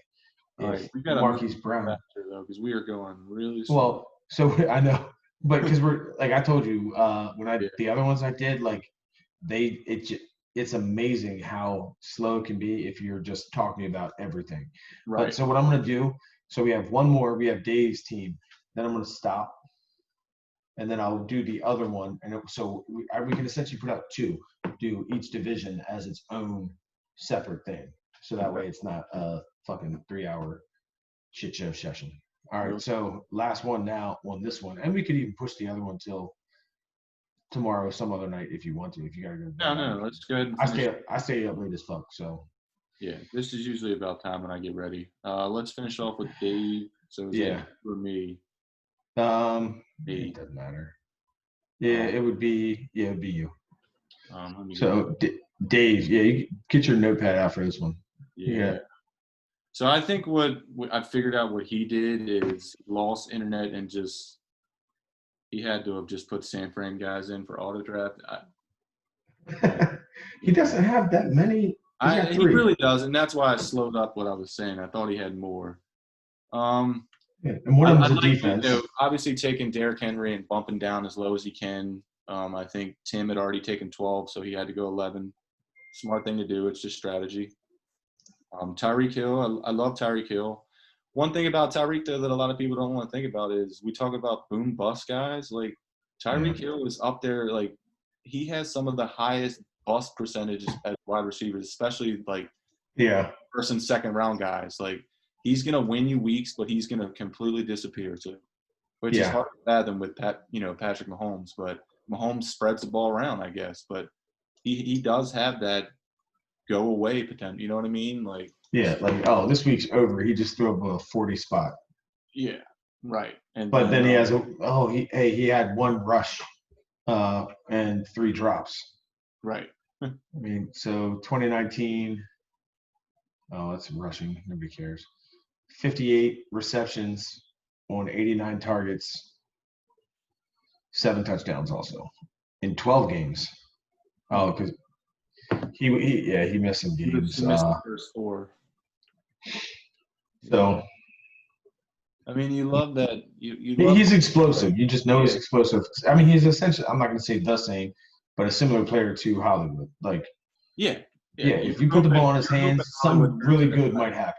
All right, we got Marquise Brown, though, because we are going really slow. Well, so I know, but because we're like I told you when the other ones I did, like it's amazing how slow it can be if you're just talking about everything. Right. But so what I'm gonna do, so we have one more. We have Dave's team. Then I'm gonna stop, and then I'll do the other one, and so we can essentially put out 2, do each division as its own separate thing, so that way it's not a fucking 3-hour shit show session. All right, so last one now on this one, and we could even push the other one till tomorrow, some other night if you want to. If you gotta go. No, let's go ahead. And I stay up late as fuck. So. Yeah, this is usually about time when I get ready. Let's finish off with Dave. So for me. It doesn't matter. Yeah, it would be you. So Dave, you get your notepad out for this one. Yeah. So I think what I figured out what he did is lost internet and he had to have just put San Fran guys in for auto draft. He doesn't have that many. He really does, and that's why I slowed up what I was saying. I thought he had more. And one of them's a defense. Obviously, taking Derrick Henry and bumping down as low as he can. I think Tim had already taken 12, so he had to go 11. Smart thing to do. It's just strategy. Tyreek Hill, I love Tyreek Hill. One thing about Tyreek, though, that a lot of people don't want to think about is we talk about boom bust guys. Like, Tyreek Hill is up there. Like, he has some of the highest bust percentages as wide receivers, especially first and second round guys. Like, he's gonna win you weeks, but he's gonna completely disappear too, which is hard to fathom with Patrick Mahomes. But Mahomes spreads the ball around, I guess. But he does have that go away potential. You know what I mean? Like this week's over. He just threw up a 40 spot. Yeah, right. But then he has he had 1 rush, and 3 drops. Right. I mean, so 2019. Oh, that's rushing. Nobody cares. 58 receptions on 89 targets, 7 touchdowns also in 12 games. Oh, because he missed some games. He missed the first 4. So, I mean, you love that. He's explosive. You just know he's explosive. I mean, he's essentially, I'm not going to say the same, but a similar player to Hollywood. Like, if you put the ball in his hands, something really good might happen.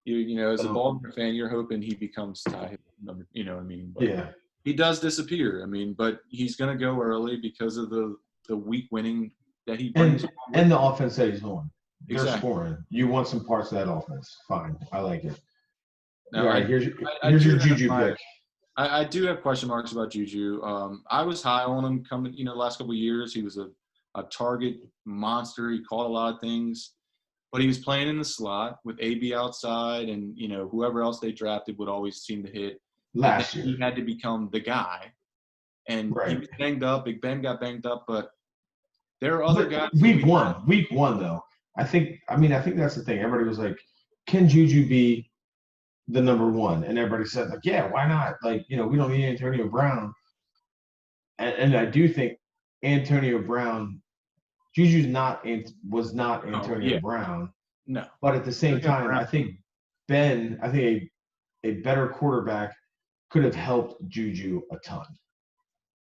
As a Baltimore fan, you're hoping he becomes Ty. You know what I mean? But he does disappear. I mean, but he's going to go early because of the weak winning that he brings. And the offense that he's on. They're scoring. You want some parts of that offense. Fine. I like it. Now, all right, here's your Juju pick. I do have question marks about Juju. I was high on him coming, last couple of years. He was a target monster. He caught a lot of things. but he was playing in the slot with AB outside, and whoever else they drafted would always seem to hit. And then last year. he had to become the guy, and he Right. was banged up. Big Ben got banged up, but there are other guys. Week one though. I think that's the thing. Everybody was like, can Juju be the number one? And everybody said, like, yeah, why not? Like, we don't need Antonio Brown. And I do think Antonio Brown, was not Antonio Brown. No. But at the same time, I think a better quarterback could have helped Juju a ton.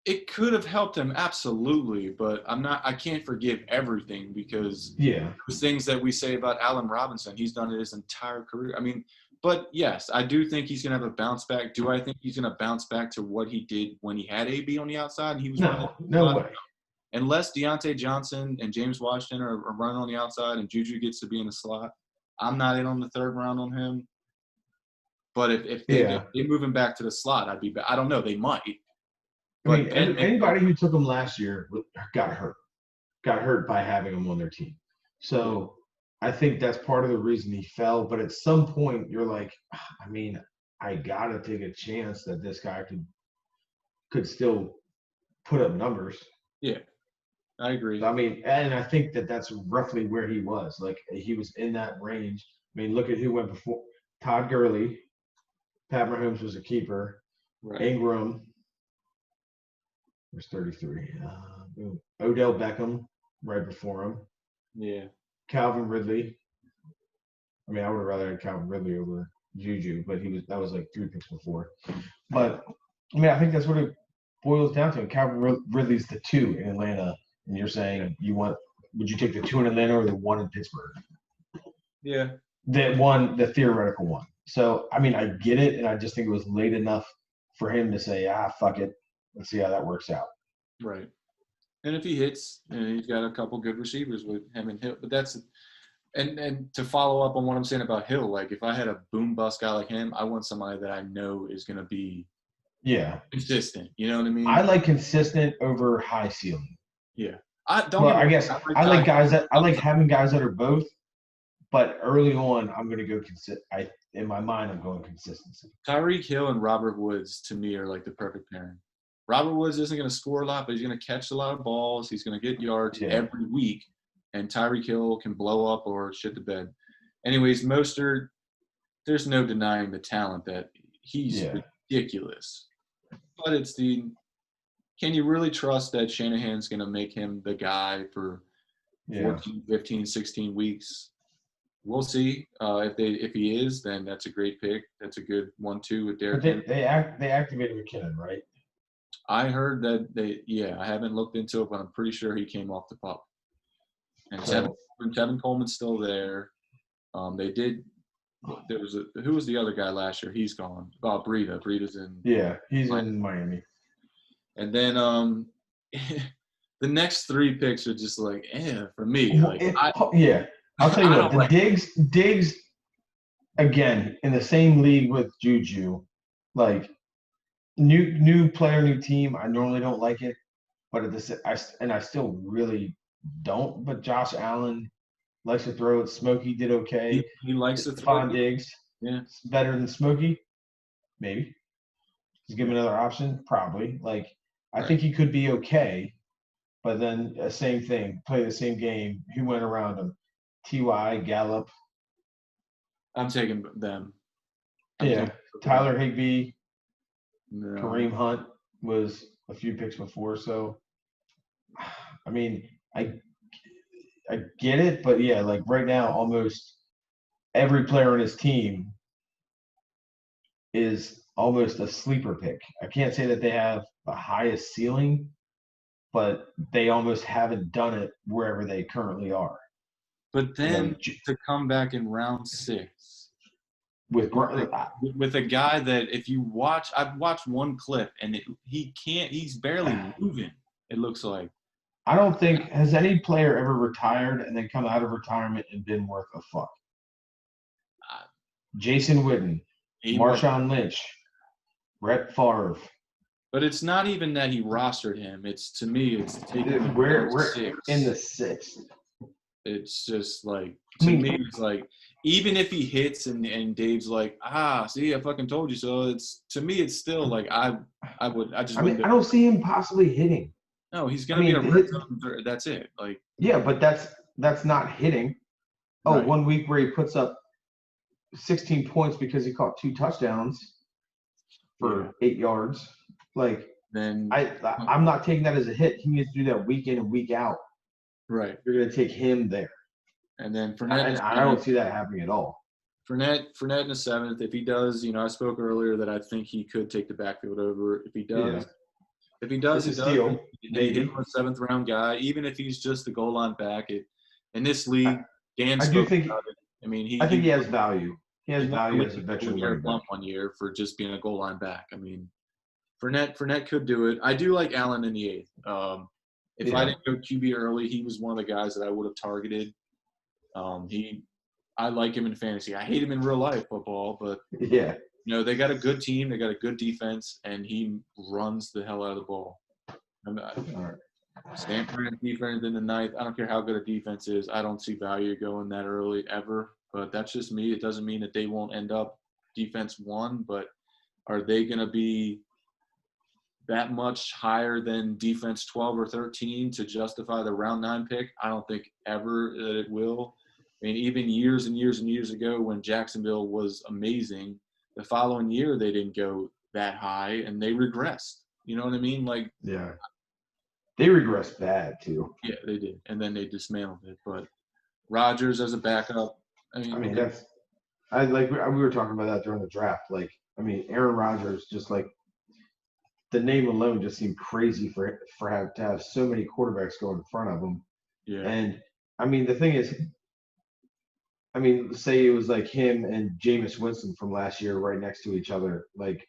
It could have helped him, absolutely, but I can't forgive everything because those things that we say about Allen Robinson, he's done it his entire career. I mean, but yes, I do think he's going to have a bounce back. Do I think he's going to bounce back to what he did when he had AB on the outside? And he was no way. Unless Deontay Johnson and James Washington are running on the outside and Juju gets to be in the slot, I'm not in on the third round on him. But if they move him back to the slot, I don't know. They might. I mean, anybody who took him last year got hurt by having him on their team. So I think that's part of the reason he fell. But at some point, you're like, I mean, I got to take a chance that this guy could still put up numbers. Yeah, I agree. So, I mean, and I think that's roughly where he was. Like, he was in that range. I mean, look at who went before. Todd Gurley. Pat Mahomes was a keeper. Right. Ingram was 33. Odell Beckham right before him. Yeah. Calvin Ridley. I mean, I would have rather had Calvin Ridley over Juju, but that was like 3 picks before. But I mean, I think that's what it boils down to. Calvin Ridley's the 2 in Atlanta, and you're saying would you take the 2 in Atlanta or the 1 in Pittsburgh? Yeah. The theoretical one. So, I mean, I get it, and I just think it was late enough for him to say, fuck it. Let's see how that works out. Right. And if he hits, he's got a couple good receivers with him and Hill. But that's – and to follow up on what I'm saying about Hill, like if I had a boom-bust guy like him, I want somebody that I know is going to be consistent. You know what I mean? I like consistent over high ceiling. Yeah. I like having guys that are both. But early on, I'm going to go in my mind, I'm going consistency. Tyreek Hill and Robert Woods, to me, are like the perfect pairing. Robert Woods isn't going to score a lot, but he's going to catch a lot of balls. He's going to get yards every week. And Tyreek Hill can blow up or shit the bed. Anyways, Mostert, there's no denying the talent that he's ridiculous. But it's can you really trust that Shanahan's going to make him the guy for 14, 15, 16 weeks? We'll see. If he is, then that's a great pick. That's a good 1-2 with Derrick Henry. They activated McKinnon, right? I heard that I haven't looked into it, but I'm pretty sure he came off the pup. And Tevin Coleman's still there. They did. Who was the other guy last year? He's gone. Breida. Breida's in. Yeah, he's in Miami. And then the next 3 picks are just like, for me. I'll tell you what, the Diggs, again, in the same league with Juju, like, new player, new team, I normally don't like it, but I still really don't, but Josh Allen likes to throw it. Smokey did okay. He likes to throw it. Diggs. Yeah. Better than Smokey? Maybe. Just give him another option? Probably. Like, I think he could be okay, but then same thing, play the same game. Who went around him? T.Y., Gallup. I'm taking them. Tyler Higbee, Kareem Hunt was a few picks before. So, I mean, I get it, but like right now, almost every player on his team is almost a sleeper pick. I can't say that they have the highest ceiling, but they almost haven't done it wherever they currently are. But then to come back in round 6 with a guy that if you watch, I've watched one clip and he's barely moving. It looks like. I don't think has any player ever retired and then come out of retirement and been worth a fuck. Jason Witten, Marshawn Lynch, Brett Favre. But it's not even that he rostered him. It's to me, it's taking we're in the 6th. It's just like, I to mean, me, it's like, even if he hits and Dave's like, see, I fucking told you so. It's, to me, it's still like, I just wouldn't I do. don't see him possibly hitting. No, he's I gonna be a mean, red zone. That's it. Like, yeah, but that's not hitting. Oh, right. 1 week where he puts up 16 points because he caught 2 touchdowns Yeah. for 8 yards. Like Then, I'm not taking that as a hit. He needs to do that week in and week out. right. You're going to take him there, And then and I don't see that happening at all. Fournette in the 7th. If he does, I spoke earlier that I think he could take the backfield over. If he does, he does. It's a steal, And you maybe. hit him a 7th-round guy, even if he's just the goal line back. In this league, Dan I do spoke think about it. I mean, I think he has value. He has won value with as a veteran running Eric back. Blunt one year for just being a goal line back. I mean, Fournette could do it. I do like Allen in the 8th. If I didn't go QB early, he was one of the guys that I would have targeted. I like him in fantasy. I hate him in real life football, but Yeah. they got a good team, they got a good defense, and he runs the hell out of the ball. All right. Stanford defense in the 9th. I don't care how good a defense is. I don't see value going that early ever. But that's just me. It doesn't mean that they won't end up defense 1, but are they going to be that much higher than defense 12 or 13 to justify the round 9 pick? I don't think ever that it will. I mean, even years and years and years ago when Jacksonville was amazing, the following year they didn't go that high and they regressed. You know what I mean? Like, yeah, they regressed bad too. Yeah, they did, and then they dismantled it. But Rodgers as a backup, I mean that's we were talking about that during the draft. Like, I mean, Aaron Rodgers, just like the name alone just seemed crazy for to have so many quarterbacks go in front of him. Yeah. And I mean, the thing is, I mean, say it was like him and Jameis Winston from last year right next to each other. Like,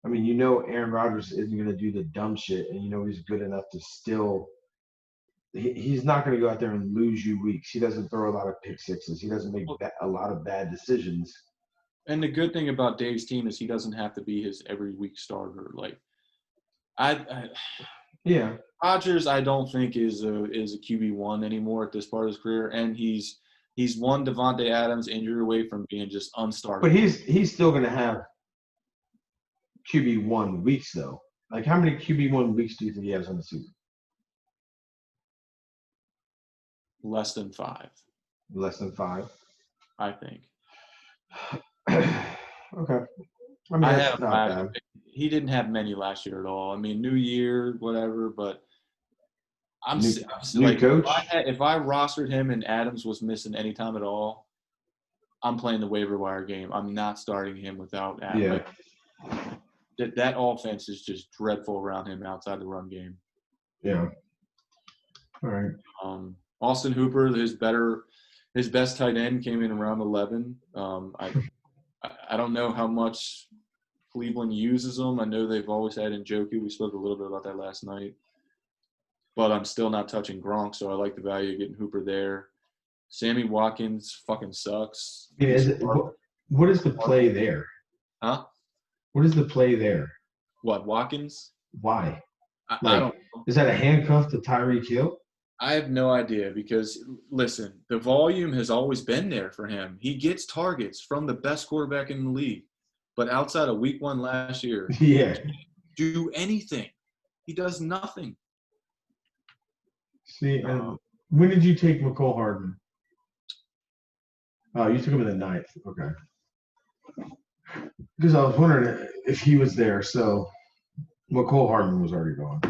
I mean, Aaron Rodgers isn't going to do the dumb shit, and he's good enough to still. He's not going to go out there and lose you weeks. He doesn't throw a lot of pick sixes. He doesn't make a lot of bad decisions. And the good thing about Dave's team is he doesn't have to be his every week starter. Like, yeah, Rodgers, I don't think is a QB1 anymore at this part of his career, and he's one Devontae Adams injury away from being just unstartable. But he's still going to have QB1 weeks though. Like, how many QB1 weeks do you think he has on the season? Less than 5. Less than 5, I think. Okay. I mean, that's not bad. He didn't have many last year at all. I mean, new year, whatever, but I'm new like, coach. If I rostered him and Adams was missing any time at all, I'm playing the waiver wire game. I'm not starting him without Adams. Yeah. Like, that offense is just dreadful around him outside the run game. Yeah. All right. Austin Hooper, his best tight end came in around 11. I don't know how much Cleveland uses them. I know they've always had Njoku. We spoke a little bit about that last night. But I'm still not touching Gronk, so I like the value of getting Hooper there. Sammy Watkins fucking sucks. Yeah, what is the play there? Huh? What is the play there? What, Watkins? Why? I don't know. Is that a handcuff to Tyreek Hill? I have no idea because, listen, the volume has always been there for him. He gets targets from the best quarterback in the league. But outside of week 1 last year, yeah, do anything. He does nothing. See, and when did you take McCole Hardman? Oh, you took him in the 9th. Okay. Because I was wondering if he was there. So McCole Hardman was already gone.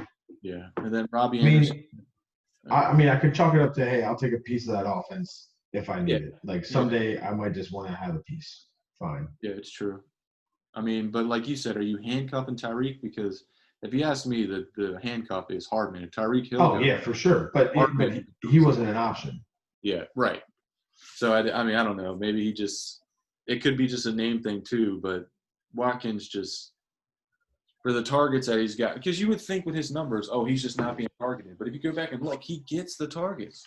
Yeah. And then Robbie Anderson. I mean, I could chalk it up to, hey, I'll take a piece of that offense if I need it. Like, someday I might just want to have a piece. Fine. Yeah, it's true. I mean, but like you said, are you handcuffing Tyreek? Because if you ask me, the handcuff is Hardman. If Tyreek Hill goes, yeah, for sure. But he wasn't an option. Yeah, right. So, I mean, I don't know. Maybe it could be just a name thing too, but Watkins just – for the targets that he's got, because you would think with his numbers, he's just not being targeted. But if you go back and look, he gets the targets.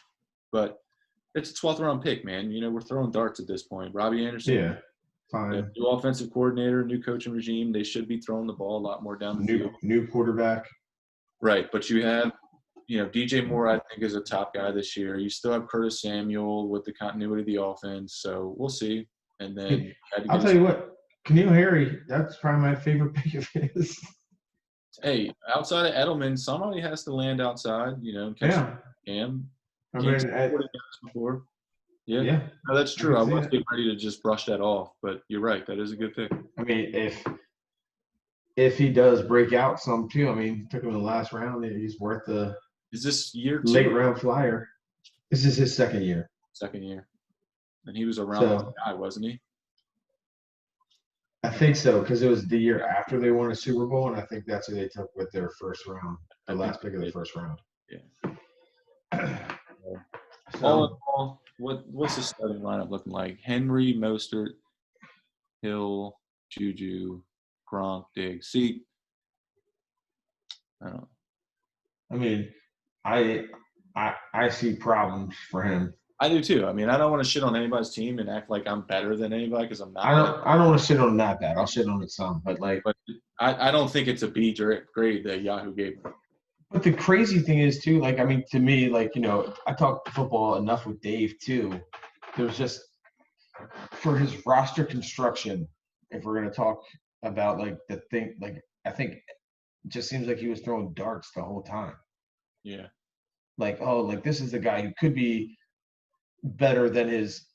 But it's a 12th round pick, man. We're throwing darts at this point. Robbie Anderson, yeah, fine. New offensive coordinator, new coaching regime. They should be throwing the ball a lot more down the field. New quarterback. Right, but you have DJ Moore, I think, is a top guy this year. You still have Curtis Samuel with the continuity of the offense, so we'll see. And then I'll tell you what, Keneal Harry, that's probably my favorite pick of his. Hey, outside of Edelman, somebody has to land outside, catch Yeah. Cam. I mean, Before. Yeah. yeah. No, that's true. I can see was it. getting ready to just brush that off, but you're right. That is a good pick. I mean, if he does break out some too, I mean, took him in the last round, he's worth the Is this year 2? late round flyer. This is his second year. Second year. And he was around the guy, wasn't he? I think so, because it was the year after they won a Super Bowl, and I think that's who they took with their first round, the last pick of the first round. Yeah. So, all in all, what's the starting lineup looking like? Henry, Mostert, Hill, Juju, Gronk, Diggs. See, I don't know. I mean, I see problems for him. I do too. I mean, I don't want to shit on anybody's team and act like I'm better than anybody because I'm not. I don't want to shit on that bad. I'll shit on it some, but I don't think it's a B grade that Yahoo gave him. But the crazy thing is too, I mean, to me, I talk football enough with Dave too. There's just for his roster construction, if we're gonna talk about the thing, I think it just seems like he was throwing darts the whole time. Yeah. This is the guy who could be better than his,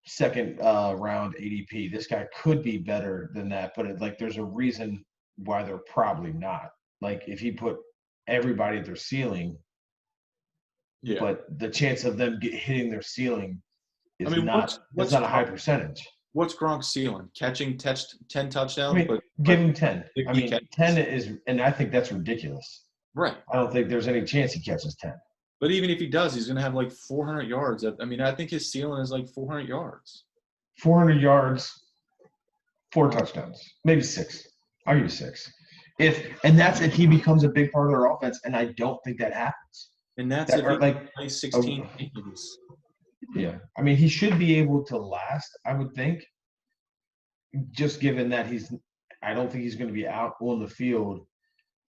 second round ADP. This guy could be better than that, but there's a reason why they're probably not. If he put everybody at their ceiling, but the chance of them hitting their ceiling is not a high percentage. What's Gronk's ceiling? Catching 10 touchdowns? I mean, give him 10. I mean, 10 is, and I think that's ridiculous. Right. I don't think there's any chance he catches 10. But even if he does, he's going to have 400 yards. I mean, I think his ceiling is 400 yards. 400 yards, 4 touchdowns, maybe 6. I'll give you 6. That's if he becomes a big part of their offense, and I don't think that happens. And that's if he plays 16 games. Yeah. I mean, he should be able to last, I would think, just given that I don't think he's going to be out on the field.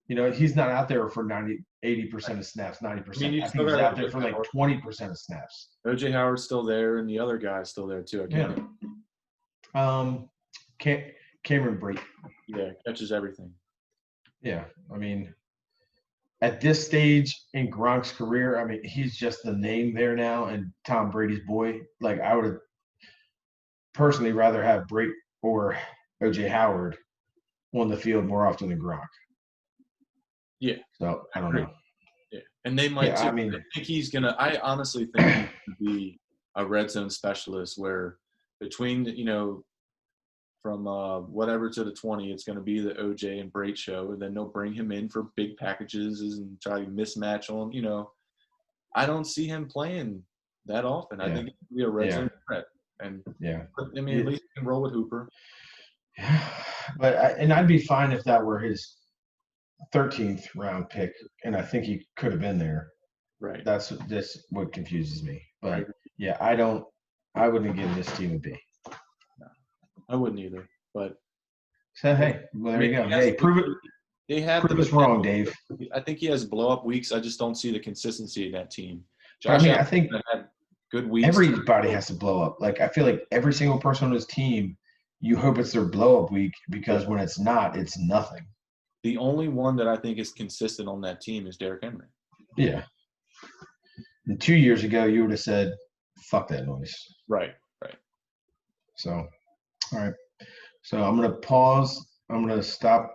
He's not out there for 80% of snaps, 90%. I think he's out there for 20% of snaps. O.J. Howard's still there, and the other guy's still there, too. Cameron Brate. Yeah, catches everything. Yeah. I mean, at this stage in Gronk's career, I mean, he's just the name there now and Tom Brady's boy. I would have personally rather have Brate or O.J. Howard on the field more often than Gronk. Yeah. So I don't know. Yeah. And they might too. I think he's going to – I honestly think he's going to be a red zone specialist where between, from whatever to the 20, it's going to be the OJ and Brate show, and then they'll bring him in for big packages and try to mismatch on him. I don't see him playing that often. I think he'll be a red zone threat. And I mean, at least he can roll with Hooper. Yeah, but I'd be fine if that were his 13th round pick, and I think he could have been there. Right. That's what confuses me. But yeah, I wouldn't give this team a B. No, I wouldn't either. But so hey, there you go. Hey, prove us wrong, Dave. I think he has blow up weeks. I just don't see the consistency in that team. I think had good weeks. Everybody has to blow up. I feel like every single person on his team, you hope it's their blow up week because when it's not, it's nothing. The only one that I think is consistent on that team is Derrick Henry. Yeah. And 2 years ago, you would have said, fuck that noise. Right. So, all right. So I'm going to pause. I'm going to stop